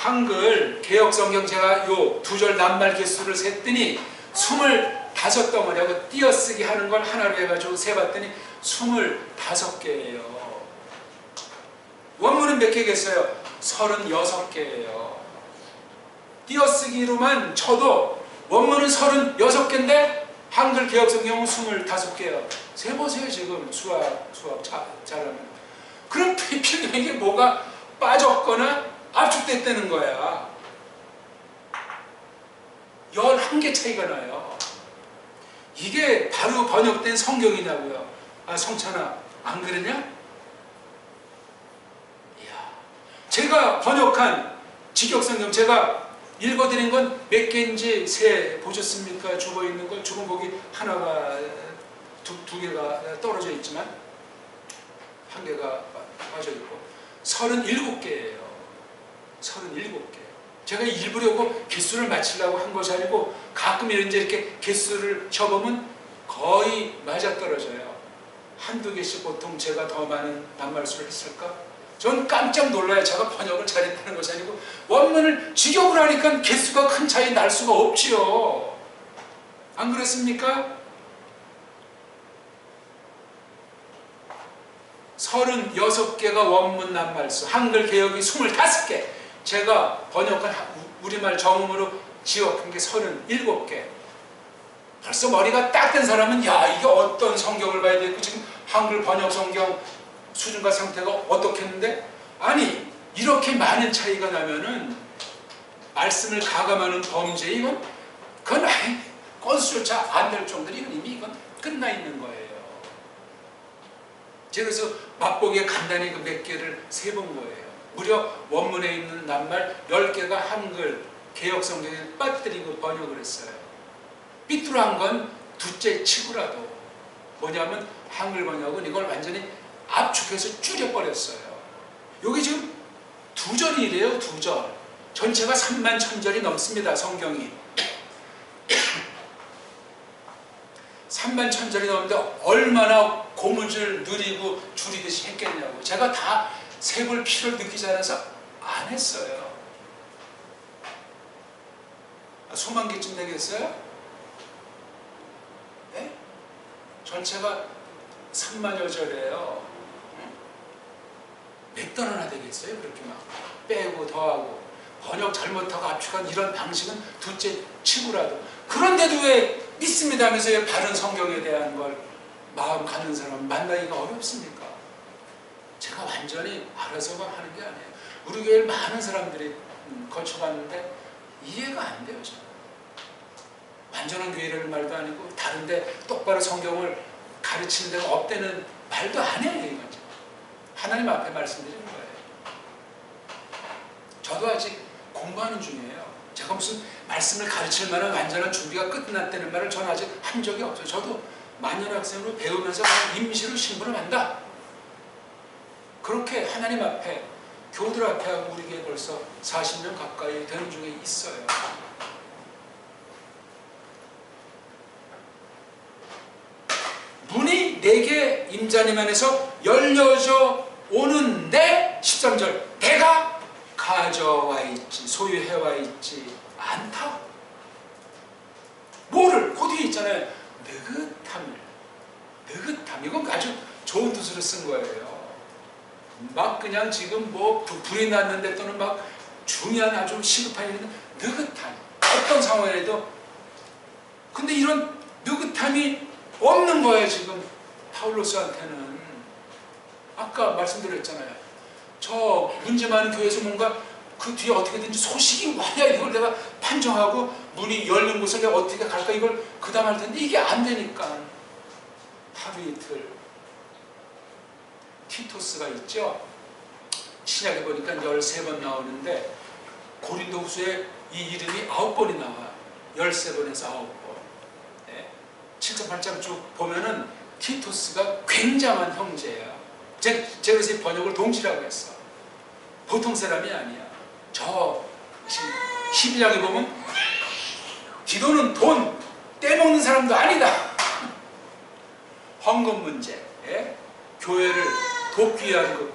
한글 개혁성경 제가 요 두 절 낱말 개수를 셌더니 25덩어리하고 띄어쓰기 하는 걸 하나로 해가지고 세봤더니 25개예요. 원문은 몇 개겠어요? 36개예요. 띄어쓰기로만 쳐도 원문은 36개인데 한글 개혁성경은 25개예요. 세보세요. 지금 수학 잘하면. 그럼 필경에게 뭐가 빠졌거나 압축됐다는 거야. 11개 차이가 나요. 이게 바로 번역된 성경이냐고요. 아, 성찬아, 안 그러냐? 이야, 제가 번역한 직역성경 제가 읽어드린 건 몇 개인지 세 보셨습니까? 죽어 있는 거 죽은 고기 하나가 두 개가 떨어져 있지만 한 개가 빠져 있고 37개예요. 37개. 제가 일부러 개수를 맞추려고 한 것이 아니고 가끔 이렇게 개수를 쳐보면 거의 맞아떨어져요. 한두 개씩 보통 제가 더 많은 낱말수를 했을까? 전 깜짝 놀라요. 제가 번역을 잘했다는 것이 아니고 원문을 직역을 하니까 개수가 큰 차이 날 수가 없지요. 안 그렇습니까? 36개가 원문 낱말수, 한글 개역이 25개, 제가 번역한 우리말 정음으로 지역한 게 37개. 벌써 머리가 딱 된 사람은 야, 이게 어떤 성경을 봐야 되겠고 지금 한글 번역 성경 수준과 상태가 어떻겠는데? 아니, 이렇게 많은 차이가 나면은 말씀을 가감하는 범죄, 그건 건수조차 안 될 정도로 이미 이건 끝나 있는 거예요. 제가 그래서 맛보기에 간단히 그 몇 개를 세본 거예요. 무려 원문에 있는 낱말 10개가 한글 개혁성경에 빠뜨리고 번역을 했어요. 삐뚤어한 건 둘째 치고라도 뭐냐면 한글 번역은 이걸 완전히 압축해서 줄여버렸어요. 여기 지금 2절이래요. 2절. 전체가 31,000절이 넘습니다. 성경이. 31,000절이 넘는데 얼마나 고문줄 느리고 줄이듯이 했겠냐고. 제가 다 세볼 필요를 느끼지 않아서 안 했어요. 수만 개쯤 되겠어요? 네? 전체가 3만여 절이에요. 몇 단어나 되겠어요? 그렇게 막 빼고 더하고 번역 잘못하고 압축한 이런 방식은 둘째 치고라도. 그런데도 왜 믿습니다 하면서 왜 바른 성경에 대한 걸 마음 갖는 사람 만나기가 어렵습니까? 제가 완전히 알아서만 하는 게 아니에요. 우리 교회에 많은 사람들이 거쳐갔는데 이해가 안 돼요. 저는. 완전한 교회라는 말도 아니고 다른데 똑바로 성경을 가르치는 데가 없다는 말도 안 해요. 이건 하나님 앞에 말씀드리는 거예요. 저도 아직 공부하는 중이에요. 제가 무슨 말씀을 가르칠 만한 완전한 준비가 끝났다는 말을 저는 아직 한 적이 없어요. 저도 만년학생으로 배우면서 임시로 신부를 한다. 그렇게 하나님 앞에 교우들 앞에 하고 우리 교회 벌써 40년 가까이 되는 중에 있어요. 문이 내게 임자님 안에서 열려져 오는데 13절 내가 가져와 있지 소유해와 있지 않다. 뭐를? 그 뒤에 있잖아요. 느긋함. 이건 아주 좋은 뜻으로 쓴 거예요. 막 그냥 지금 뭐 불이 났는데 또는 막 중요한 아주 시급한 일인데 느긋함. 어떤 상황에도. 근데 이런 느긋함이 없는 거예요. 지금 파울로스한테는. 아까 말씀드렸잖아요. 저 문제 많은 교회에서 뭔가 그 뒤에 어떻게든지 소식이 와야 이걸 내가 판정하고 문이 열린 곳을 내가 어떻게 갈까 이걸 그 다음 할 텐데 이게 안 되니까 하루 이틀. 티토스가 있죠. 신약에 보니까 13번 나오는데 고린도후서에 이 이름이 9번이 나와요. 13번에서 9번. 네. 7장 8장 쭉 보면은 티토스가 굉장한 형제예요. 제가 그래서 이 번역을 동지라고 했어. 보통 사람이 아니야. 저 12장에 보면 디도는 돈 떼먹는 사람도 아니다. 헌금 문제, 예? 교회를 돕기 위한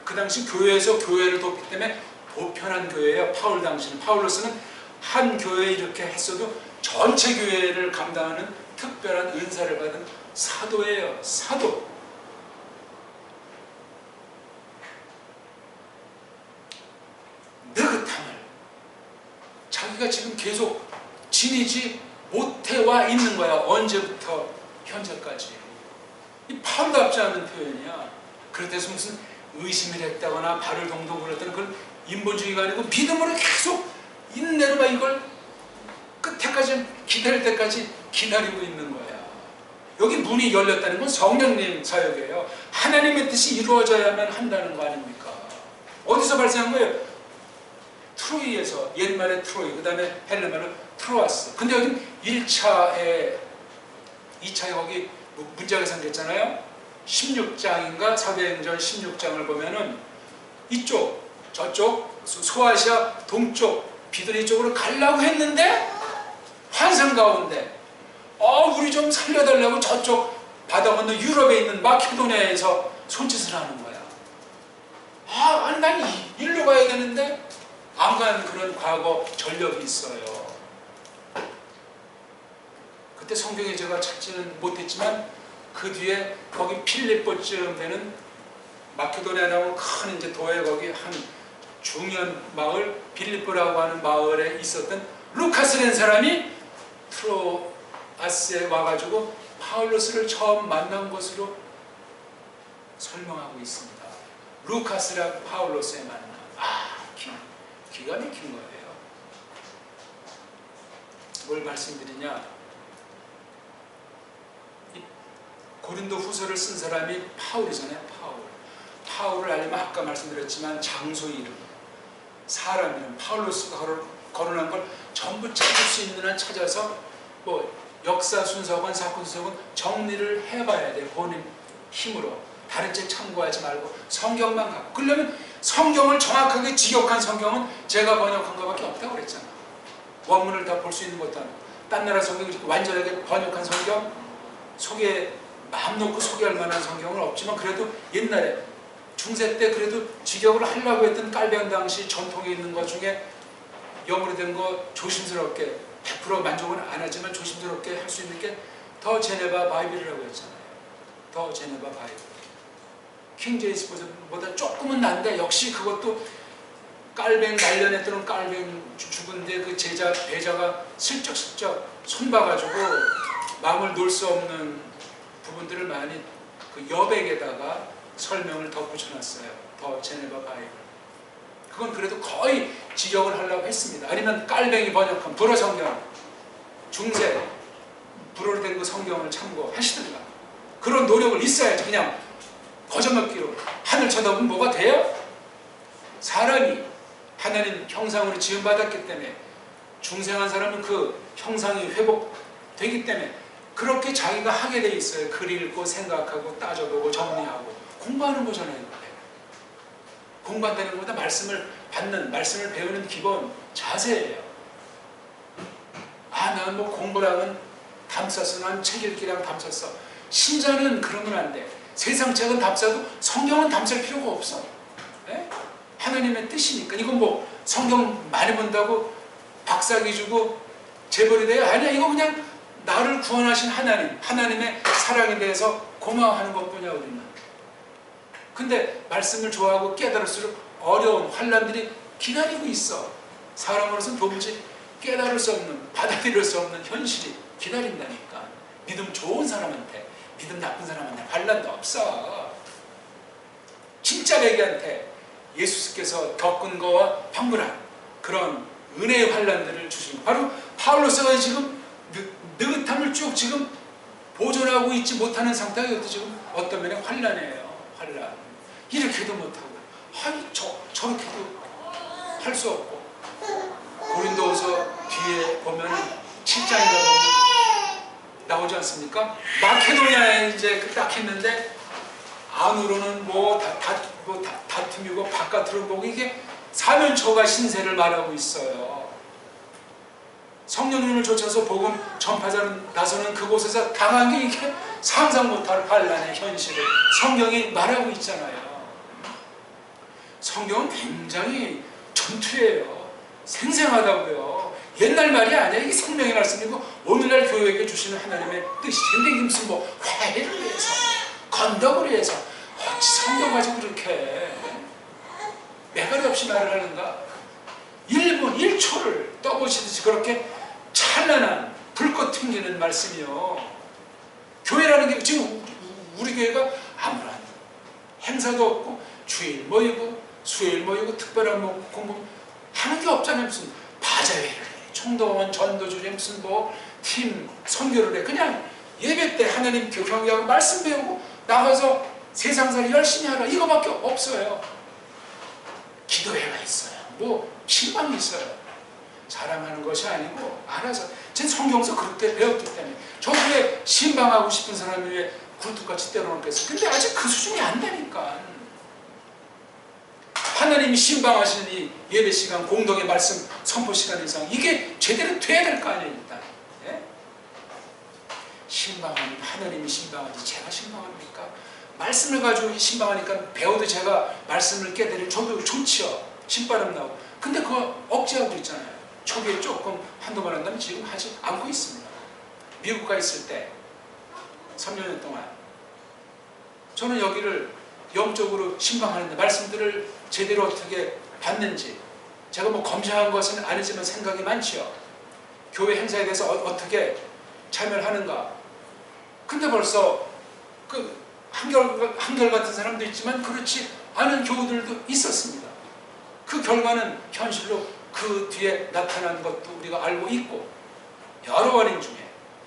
그 당시 교회에서 교회를 돕기 때문에 보편한 교회예요. 파울로스는 한 교회에 이렇게 했어도 전체 교회를 감당하는 특별한 은사를 받은 사도예요. 사도. 느긋함을 자기가 지금 계속 지니지 못해와 있는 거야. 언제부터 현재까지. 이 파울답지 않은 표현이야. 그렇다고 무슨 의심을 했다거나 발을 동동 굴렸다는 그런 인본주의가 아니고 믿음으로 계속 인내로 막 이걸 끝에까지 기다릴 때까지 기다리고 있는 거야. 여기 문이 열렸다는 건 성령님 사역이에요. 하나님의 뜻이 이루어져야만 한다는 거 아닙니까? 어디서 발생한 거예요? 트로이에서. 옛말에 트로이, 그 다음에 헬라말로 트로아스. 근데 여기 1차에 2차에 거기 문제가 생겼잖아요. 16장인가 사도행전 16장을 보면은 이쪽 저쪽 소아시아 동쪽 비두니 쪽으로 가려고 했는데 환상 가운데 우리 좀 살려달라고 저쪽 바다 건너 유럽에 있는 마케도니아에서 손짓을 하는 거야. 아니 난 일로 가야 되는데 안 간 그런 과거 전력이 있어요. 그때 성경에 제가 찾지는 못했지만 그 뒤에 거기 필리포쯤 되는 마케도니아라고 큰 이제 도에 거기 한 중요한 마을 빌립보라고 하는 마을에 있었던 루카스라는 사람이 트로아스에 와가지고 파울로스를 처음 만난 것으로 설명하고 있습니다. 루카스라 파울로스의 만남. 기가 막힌 거예요. 뭘 말씀드리냐? 고린도 후서를 쓴 사람이 파울이잖아요. 파울을 알려면 아까 말씀드렸지만 장소 이름, 사람 이름, 파울로스가 거론한 걸 전부 찾을 수 있는 한 찾아서 뭐 역사 순서건 사건 순서건 정리를 해봐야 돼. 본인 힘으로. 다른 책 참고하지 말고 성경만 갖고. 그러려면 성경을 정확하게 직역한 성경은 제가 번역한 것밖에 없다고 그랬잖아. 원문을 다 볼 수 있는 것도 아니고. 딴 나라 성경을 완전하게 번역한 성경, 마음 놓고 소개할 만한 성경은 없지만 그래도 옛날에 중세 때 그래도 직역을 하려고 했던 깔병 당시 전통에 있는 것 중에 영어로 된 거 조심스럽게 100% 만족은 안 하지만 조심스럽게 할 수 있는 게 더 제네바 바이블이라고 했잖아요. 더 제네바 바이블. 킹 제임스보다 조금은 난데 역시 그것도 깔뱅 말년했던 깔뱅 죽은데 그 배자가 슬쩍슬쩍 손봐가지고 마음을 놓을 수 없는 부분들을 많이 그 여백에다가 설명을 덧붙여놨어요. 더 제네바 바이블. 그건 그래도 거의 직역을 하려고 했습니다. 아니면 깔뱅이 번역한 불어 성경, 중세 불어로 된 그 성경을 참고하시든가. 그런 노력을 있어야지. 그냥 거저먹기로 하늘 쳐다보면 뭐가 돼요? 사람이 하나님 형상으로 지음받았기 때문에 중생한 사람은 그 형상이 회복되기 때문에 그렇게 자기가 하게 돼 있어요. 글 읽고 생각하고 따져보고 정리하고 공부하는 거잖아요. 공부한다는 것보다 말씀을 받는, 말씀을 배우는 기본 자세예요. 나는 뭐 공부랑은 담쌌어. 난 책 읽기랑 담쌌어. 신자는 그러면 안 돼. 세상 책은 담싸도 성경은 담쌀 필요가 없어. 네? 하나님의 뜻이니까. 이건 뭐 성경 많이 본다고 박사기 주고 재벌이 돼요? 아니야. 이거 그냥 나를 구원하신 하나님의 사랑에 대해서 고마워하는 것뿐이야 우리는. 근데 말씀을 좋아하고 깨달을수록 어려운 환난들이 기다리고 있어. 사람으로서는 도무지 깨달을 수 없는, 받아들일 수 없는 현실이 기다린다니까. 믿음 좋은 사람한테, 믿음 나쁜 사람한테 환난도 없어. 진짜 내기한테 예수께서 겪은 거와 방불한 그런 은혜의 환난들을 주시는, 바로 파울로스가 지금 느긋함을 쭉 지금 보존하고 있지 못하는 상태가 이것도 지금 어떤 면에 환난이에요. 환난. 이렇게도 못하고 저렇게도 할 수 없고. 고린도후서 뒤에 보면 7장인가 보면 나오지 않습니까? 마케도니아에 이제 딱 했는데 안으로는 다툼이고 바깥으로 보고 이게 사면초가 신세를 말하고 있어요. 성령님을 쫓아서 복음 전파자는 나서는 그곳에서 당한 게 이게 상상 못할 환난의 현실을 성경이 말하고 있잖아요. 성경은 굉장히 전투예요. 생생하다고요. 옛날 말이 아니야. 이게 생명의 말씀이고 오늘날 교회에게 주시는 하나님의 뜻이지. 근데 무슨 뭐 회를 위해서 건덕을 위해서 어찌 성경 가지고 그렇게 매가리 없이 말을 하는가. 1분 1초를 떠보시듯이 그렇게 찬란한 불꽃 튕기는 말씀이요. 교회라는 게 지금 우리 교회가 아무런 행사도 없고 주일 모이고 수요일 모이고 특별한 뭐 공부 하는 게 없잖아요. 무슨 바자회를 해, 총동원 전도주에 무슨 뭐 팀 선교를 해. 그냥 예배 때 하나님 경외하고 말씀 배우고 나가서 세상살 열심히 하라. 이거밖에 없어요. 기도회가 있어요. 뭐 신방이 있어요. 자랑하는 것이 아니고 알아서 제 성경서 그렇게 배웠기 때문에 저도 왜 신방하고 싶은 사람이 왜 굴뚝같이 때려놓겠어. 근데 아직 그 수준이 안 되니까. 하나님이 신방하시는 이 예배 시간, 공동의 말씀 선포 시간 이상 이게 제대로 돼야 될 거 아니에요. 일단 예? 신방하면 하나님이 신방하지 제가 신방합니까? 말씀을 가지고 신방하니까 배워도 제가 말씀을 깨달으면 저도 좋지요. 신바람 나오고. 근데 그거 억제하고 있잖아요. 초기에 조금 한두 번 한다면 지금 하지 않고 있습니다. 미국 가 있을 때 3년 동안 저는 여기를 영적으로 신방하는데 말씀들을 제대로 어떻게 받는지 제가 뭐 검증한 것은 아니지만 생각이 많지요. 교회 행사에 대해서 어떻게 참여를 하는가. 근데 벌써 그 한결같은 사람도 있지만 그렇지 않은 교우들도 있었습니다. 그 결과는 현실로 그 뒤에 나타난 것도 우리가 알고 있고 여러 원인 중에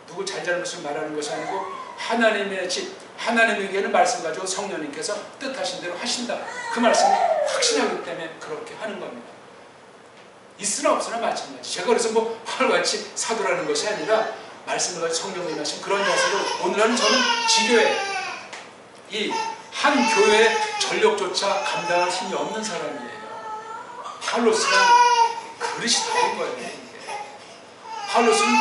누구 잘잘못을 말하는 것이 아니고 하나님의 집, 하나님에게는 말씀 가지고 성령님께서 뜻하신 대로 하신다. 그 말씀을 확신하기 때문에 그렇게 하는 겁니다. 있으나 없으나 마찬가지. 제가 그래서 뭐 활같이 사도라는 것이 아니라 말씀을 가지고 성령님이 하신 그런 자세로 오늘은 저는 지교회 이 한 교회의 전력조차 감당할 힘이 없는 사람이에요. 파울로스는 그릇이 다른 거예요. 파울로스는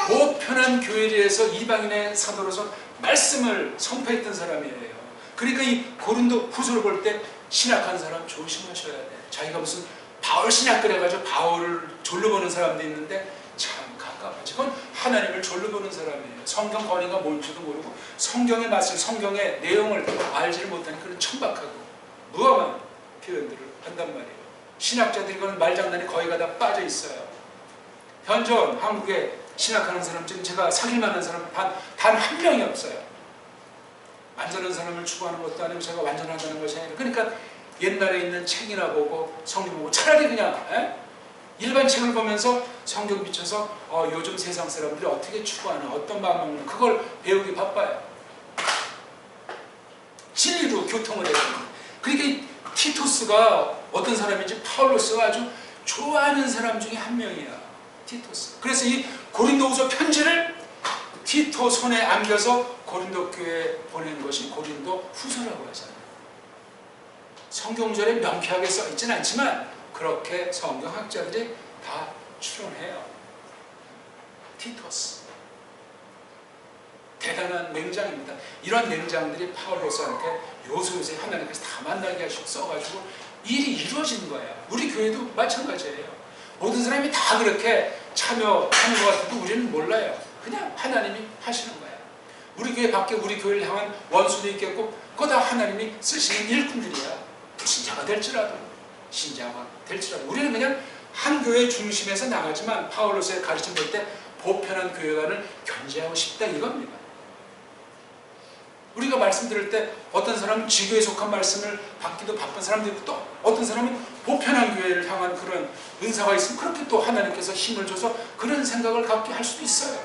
보편한 교회에서 이방인의 사도로서 말씀을 선포했던 사람이에요. 그러니까 이 고린도 후서를 볼 때 신학한 사람 조심하셔야 돼요. 자기가 무슨 바울 신학 그래가지고 바울을 졸로 보는 사람도 있는데 참 가깝죠. 그건 하나님을 졸로 보는 사람이에요. 성경 권위가 뭔지도 모르고 성경의 맛을, 성경의 내용을 알지를 못하는 그런 천박하고 무함한 표현들을 한단 말이에요. 신학자들이 그건 말장난이 거의 다 빠져 있어요. 현존 한국에 신학하는 사람 지금 제가 사귈 만한 사람 단 한 명이 없어요. 완전한 사람을 추구하는 것도 아니고 제가 완전하다는 것이 아니라 그러니까 옛날에 있는 책이나 보고 성경 보고 차라리 그냥 일반 책을 보면서 성경 비춰서 요즘 세상 사람들이 어떻게 추구하나 어떤 마음을 먹나 그걸 배우기 바빠요. 진리로 교통을 해야 됩니다. 그러니까 티토스가 어떤 사람인지 파울로스가 아주 좋아하는 사람 중에 한 명이야. 티토스. 그래서 이 고린도후서 편지를 티토 손에 안겨서 고린도 교회에 보낸 것이 고린도 후서라고 하잖아요. 성경절에 명쾌하게 써 있지는 않지만 그렇게 성경학자들이 다 추론해요. 티토스. 대단한 맹장입니다. 이런 맹장들이 파울로스한테 요소요새 하나님께서 다 만나게 하시고 써가지고 일이 이루어진 거예요. 우리 교회도 마찬가지예요. 모든 사람이 다 그렇게 참여하는 것 같아도 우리는 몰라요. 그냥 하나님이 하시는 거예요. 우리 교회 밖에 우리 교회를 향한 원수도 있겠고 그거 다 하나님이 쓰시는 일꾼들이야. 신자가 될지라도 신자가 될지라도 우리는 그냥 한 교회 중심에서 나가지만 파울로스의 가르침 볼 때 보편한 교회관을 견지하고 싶다 이겁니다. 우리가 말씀 들을 때 어떤 사람은 지교에 속한 말씀을 받기도 바쁜 사람도 있고 또 어떤 사람은 보편한 교회를 향한 그런 은사가 있으면 그렇게 또 하나님께서 힘을 줘서 그런 생각을 갖게 할 수도 있어요.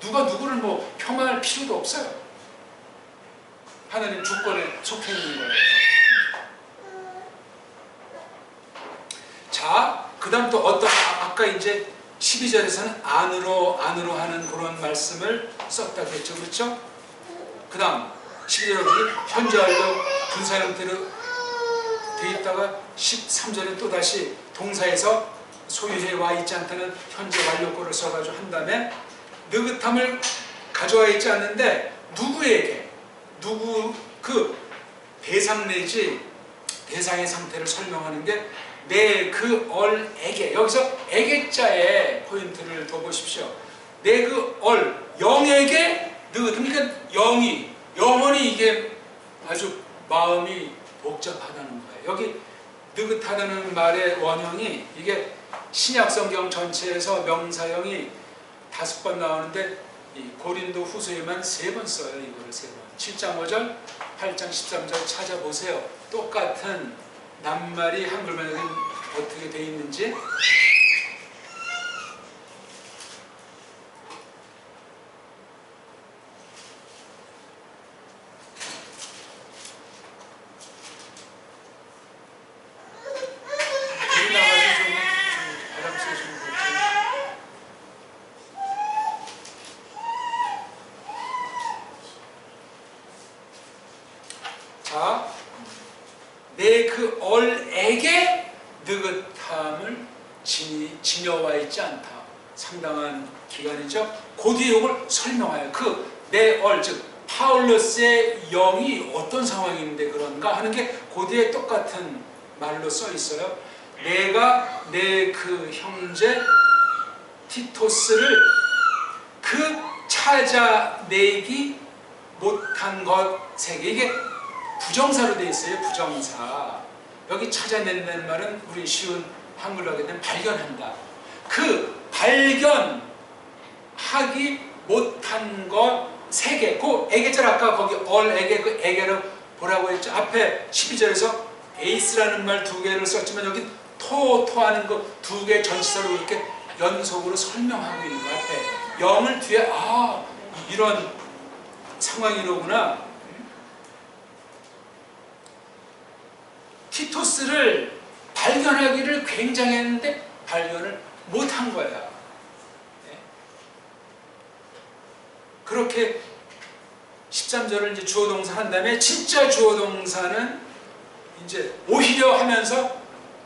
누가 누구를 뭐 폄하할 필요도 없어요. 하나님 주권에 속해 있는 거예요. 자, 그 다음 또 어떤 아까 이제 12절에서는 안으로 하는 그런 말씀을 썼다고 했죠. 그렇죠? 그 다음 12절에 보니 현재 완료 분사 형태로 되어 있다가 13절에 또다시 동사에서 소유해 와 있지 않다는 현재 완료고를 써가지고 한 다음에 느긋함을 가져와 있지 않는데 누구에게 누구 그 대상 내지 대상의 상태를 설명하는 게 내 그 얼에게, 여기서 에게자에 포인트를 둬보십시오. 내 그 얼, 영에게 그러니까 영원히 이게 아주 마음이 복잡하다는 거예요. 여기 느긋하다는 말의 원형이 이게 신약 성경 전체에서 명사형이 5번 나오는데 이 고린도 후서에만 3번 써요. 이거를 3번. 7장 5절, 8장 13절 찾아보세요. 똑같은 낱말이 한글만 여기 어떻게 되어 있는지. 내 그 얼에게 느긋함을 지녀와 있지 않다. 상당한 기간이죠. 그 뒤에 이걸 설명해요. 그 내 얼, 즉 파울로스의 영이 어떤 상황인데 그런가 하는 게 그 뒤에 똑같은 말로 써 있어요. 내가 내 그 형제 티토스를 그 찾아내기 못한 것에게, 이게 부정사로 되어 있어요. 부정사. 여기 찾아낸다는 말은 우리 쉬운 한글로 하게 되면 발견한다. 그 발견하기 못한 것 세 개. 그 에게절 아까 거기 얼에게 그 에게로 보라고 했죠. 앞에 12절에서 에이스라는 말 2개를 썼지만 여기 토하는 거 2개 전치사로 이렇게 연속으로 설명하고 있는 거. 앞에 영을 뒤에 이런 상황이로구나. 티토스를 발견하기를 굉장히 했는데 발견을 못한 거야. 그렇게 13절을 이제 주어동사 한 다음에 진짜 주어동사는 이제 오히려 하면서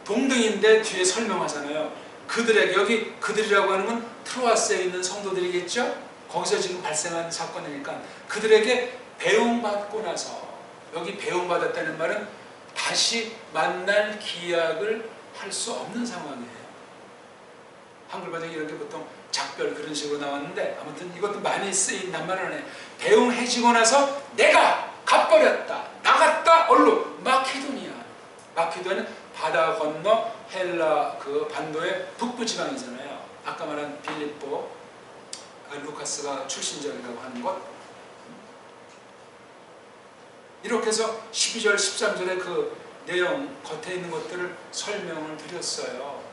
동등인데 뒤에 설명하잖아요. 그들에게, 여기 그들이라고 하는 건 트로아스에 있는 성도들이겠죠? 거기서 지금 발생한 사건이니까 그들에게 배웅받고 나서, 여기 배웅받았다는 말은 다시 만날 기약을 할 수 없는 상황이에요. 한글 번역이 이렇게 보통 작별 그런 식으로 나왔는데 아무튼 이것도 많이 쓰인 낱말을 해. 배웅해지고 나서 내가 가버렸다. 나갔다. 얼로 마케도니아. 마케도니아는 바다 건너 헬라 그 반도의 북부 지방이잖아요. 아까 말한 빌립보, 루카스가 출신적이라고 하는 것. 이렇게 해서 12절, 13절의 그 내용, 겉에 있는 것들을 설명을 드렸어요.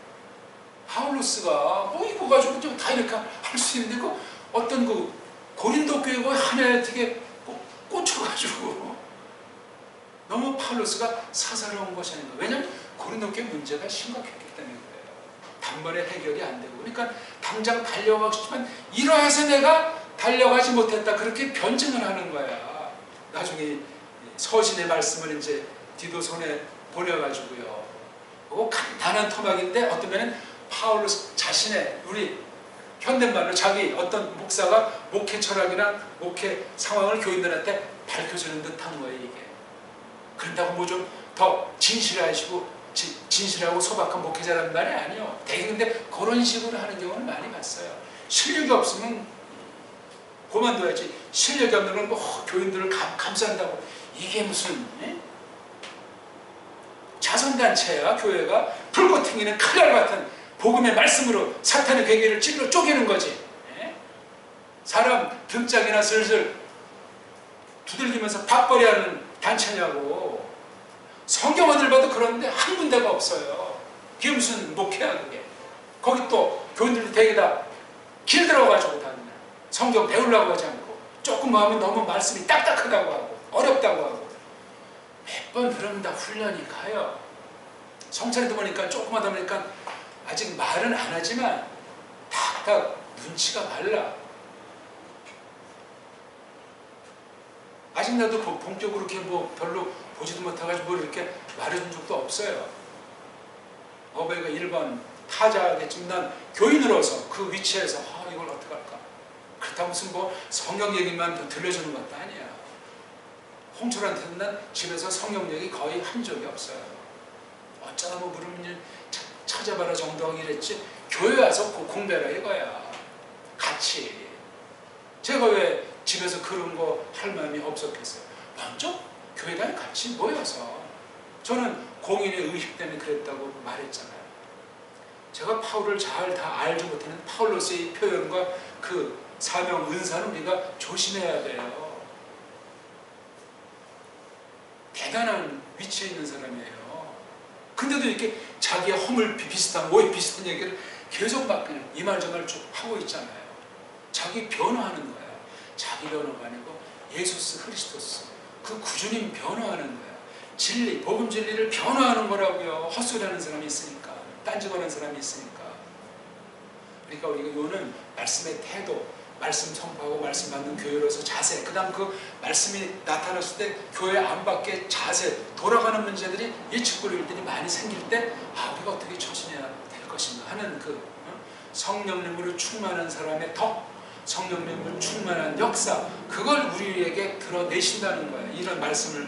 파울로스가 이거 가지고 좀 다 이렇게 할 수 있는데 그 어떤 그 고린도 교회 하나에 되게 꽂혀가지고 너무 파울로스가 사사로운 것이 아닌가. 왜냐하면 고린도 교회 문제가 심각했기 때문에 그래요. 단번에 해결이 안 되고. 그러니까 당장 달려가고 싶지만 이러해서 내가 달려가지 못했다. 그렇게 변증을 하는 거야. 나중에 서신의 말씀을 이제 디도손에 보내가지고요. 간단한 토막인데 어떤 면은 파울로스 자신의, 우리 현대말로 자기 어떤 목사가 목회 철학이나 목회 상황을 교인들한테 밝혀주는 듯한 거예요, 이게. 그런다고 뭐 좀 더 진실하고 소박한 목회자라는 말이 아니에요. 되게 근데 그런 식으로 하는 경우는 많이 봤어요. 실력이 없으면 그만둬야지. 실력이 없는 건 뭐 교인들을 감싼다고. 이게 무슨 자선단체야. 교회가 불꽃 튕기는 칼날 같은 복음의 말씀으로 사탄의 괴계를 찔러 쪼개는 거지. 사람 등짝이나 슬슬 두들기면서 밥벌이하는 단체냐고. 성경어들 봐도 그런데 한 군데가 없어요. 그게 무슨 목회야 그게. 거기 또 교인들도 되게 다 길들어가지고 다니는, 성경 배우려고 하지 않고 조금 뭐 하면 너무 말씀이 딱딱하다고 하고 어렵다고 하고. 몇 번 그러면 다 훈련이 가요. 성찰에도 보니까 조금하다 보니까 아직 말은 안 하지만 탁탁 눈치가 발라. 아직 나도 본격으로 이렇게 뭐 별로 보지도 못해가지고 뭘 이렇게 말해준 적도 없어요. 어버이가 1번 타자겠지만 난 교인으로서 그 위치에서 이걸 어떡할까. 그렇다고 무슨 뭐 성경 얘기만 들려주는 것도 아니야. 홍철한테는 난 집에서 성경 얘기 거의 한 적이 없어요. 어쩌다 뭐 물으면 찾아봐라 정도하고 이랬지. 교회 와서 공부해라 이거야. 같이. 제가 왜 집에서 그런 거 할 마음이 없었겠어요. 먼저 교회당에 같이 모여서. 저는 공인의 의식 때문에 그랬다고 말했잖아요. 제가 바울을 잘 다 알지 못하는 파울로스의 표현과 그 사명 은사는 우리가 조심해야 돼요. 대단한 위치에 있는 사람이에요. 근데도 이렇게 자기의 허물 비슷한 오해 비슷한 얘기를 계속 막 그냥 이 말 저 말 쭉 하고 있잖아요. 자기 변호하는 거예요. 자기 변호가 아니고 예수스 그리스도스 그 구주님 변호하는 거예요. 진리, 복음 진리를 변호하는 거라고요. 헛소리하는 사람이 있으니까, 딴짓하는 사람이 있으니까. 그러니까 우리가 요는 말씀의 태도, 말씀 선포하고 말씀 받는 교회로서 자세, 그 다음 그 말씀이 나타났을 때 교회 안팎의 자세, 돌아가는 문제들이 예측고리 일들이 많이 생길 때 우리가 어떻게 처신해야 될 것인가 하는 그 성령님으로 충만한 사람의 덕, 성령님으로 충만한 역사, 그걸 우리에게 드러내신다는 거예요. 이런 말씀을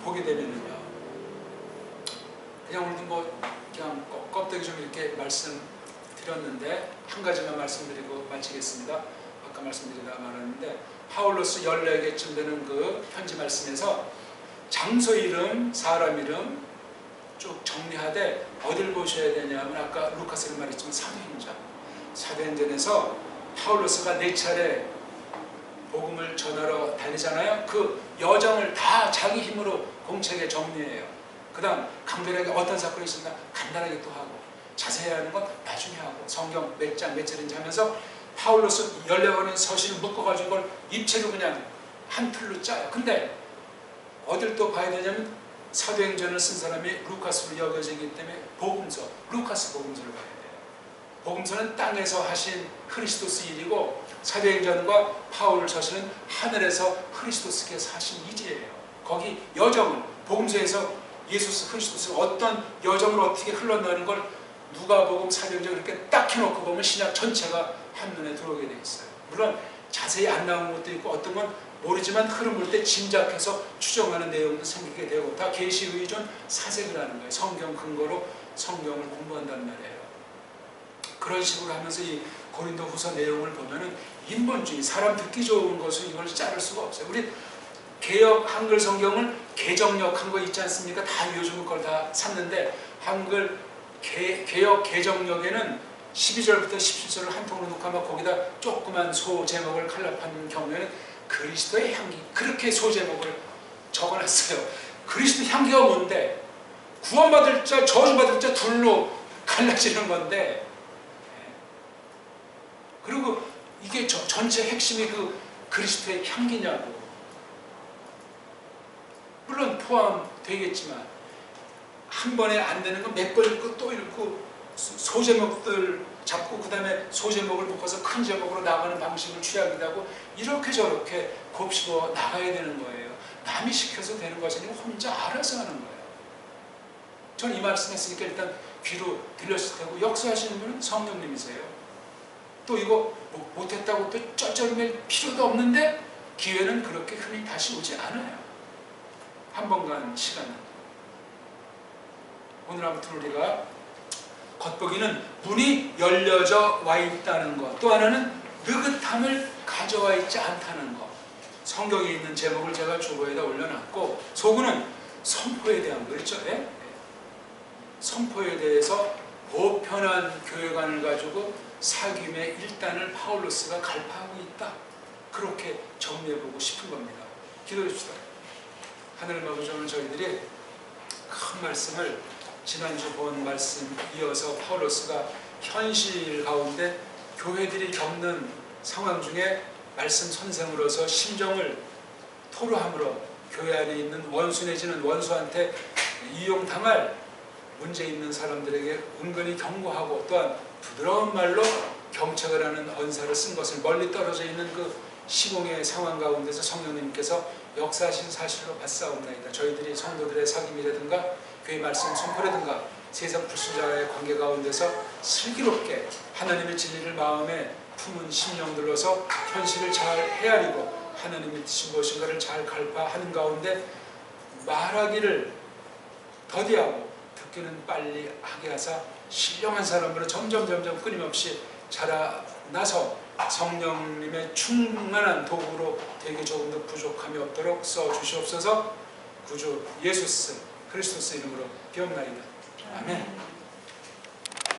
보게 되면은요. 그냥 오늘도 뭐 그냥 껍데기 좀 이렇게 말씀드렸는데 한 가지만 말씀드리고 마치겠습니다. 아까 말씀드리다 말았는데 파울로스 14개쯤 되는 그 편지 말씀에서 장소 이름, 사람 이름 쭉 정리하되 어딜 보셔야 되냐면 아까 루카스를 말했지만 사도행전에서 파울로스가 4차례 복음을 전하러 다니잖아요. 그 여정을 다 자기 힘으로 공책에 정리해요. 그 다음 강렬하게 어떤 사건이 있었나 간단하게 또 하고 자세히 하는 건 나중에 하고 성경 몇 장 몇 절인지 하면서 파울로스 14권의 서신을 묶어가지고 그걸 입체로 그냥 한 틀로 짜요. 근데 어딜 또 봐야 되냐면 사도행전을 쓴 사람이 루카스로 여겨지기 때문에 복음서, 루카스 복음서를 봐야 돼요. 복음서는 땅에서 하신 크리스토스 일이고 사도행전과 파울 서신은 하늘에서 크리스토스께서 하신 일이에요. 거기 여정을 복음서에서 예수스 크리스토스가 어떤 여정을 어떻게 흘러나는 걸 누가복음, 사도행전 이렇게 딱 해놓고 보면 신약 전체가 한눈에 들어오게 돼 있어요. 물론 자세히 안 나온 것도 있고 어떤 건 모르지만 흐름 볼 때 짐작해서 추정하는 내용도 생기게 되고 다 계시 의존 사색을 하는 거예요. 성경 근거로 성경을 공부한다는 말이에요. 그런 식으로 하면서 이 고린도 후서 내용을 보면은 인본주의, 사람 듣기 좋은 것을 이걸 자를 수가 없어요. 우리 개역 한글 성경을 개정역한 거 있지 않습니까? 다 요즘 걸 다 샀는데 한글 개역 개정역에는 12절부터 17절을 한 통으로 놓고 하면 거기다 조그만 소 제목을 칼라판 경우에는 그리스도의 향기, 그렇게 소 제목을 적어놨어요. 그리스도 향기가 뭔데? 구원받을 자, 저주받을 자 둘로 갈라지는 건데, 그리고 이게 전체 핵심이 그 그리스도의 향기냐고. 물론 포함되겠지만 한 번에 안 되는 건 몇 번 읽고 또 읽고 소제목들 잡고 그 다음에 소제목을 묶어서 큰 제목으로 나가는 방식을 취하기도 하고 이렇게 저렇게 곱씹어 나가야 되는 거예요. 남이 시켜서 되는 것이 아니고 혼자 알아서 하는 거예요. 전 이 말씀 했으니까 일단 귀로 들렸을 테고 역사하시는 분은 성령님이세요. 또 이거 못했다고 또 쩔쩔맬 필요도 없는데 기회는 그렇게 흔히 다시 오지 않아요. 한 번 간 시간은. 오늘 아무튼 우리가 겉보기는 문이 열려져 와 있다는 것, 또 하나는 느긋함을 가져와 있지 않다는 것. 성경에 있는 제목을 제가 주보에다 올려놨고 소구는 선포에 대한 거였죠. 예? 선포에 대해서 보편한 교회관을 가지고 사귐의 일단을 파울로스가 갈파하고 있다. 그렇게 정리해보고 싶은 겁니다. 기도해 줍시다. 하늘 아버지, 오늘 저희들이 큰 말씀을 지난주 본 말씀 이어서 파울로스가 현실 가운데 교회들이 겪는 상황 중에 말씀 선생으로서 심정을 토로함으로 교회 안에 있는 원수 내지는 원수한테 이용당할 문제 있는 사람들에게 은근히 경고하고 또한 부드러운 말로 경책을 하는 언사를 쓴 것을 멀리 떨어져 있는 그 시공의 상황 가운데서 성령님께서 역사하신 사실로 봤사옵나이다. 저희들이 성도들의 사귐이라든가 교회 말씀 선포라든가 세상 불신자와의 관계 가운데서 슬기롭게 하나님의 진리를 마음에 품은 심령들로서 현실을 잘 헤아리고 하나님의 뜻이 무엇인가를 잘 갈파하는 가운데 말하기를 더디하고 듣기는 빨리 하게 하사 신령한 사람으로 점점 끊임없이 자라나서 성령님의 충만한 도구로 되게 조금 더 부족함이 없도록 써주시옵소서. 구주 예수 그리스도스 이름으로 기억나이다. 아멘.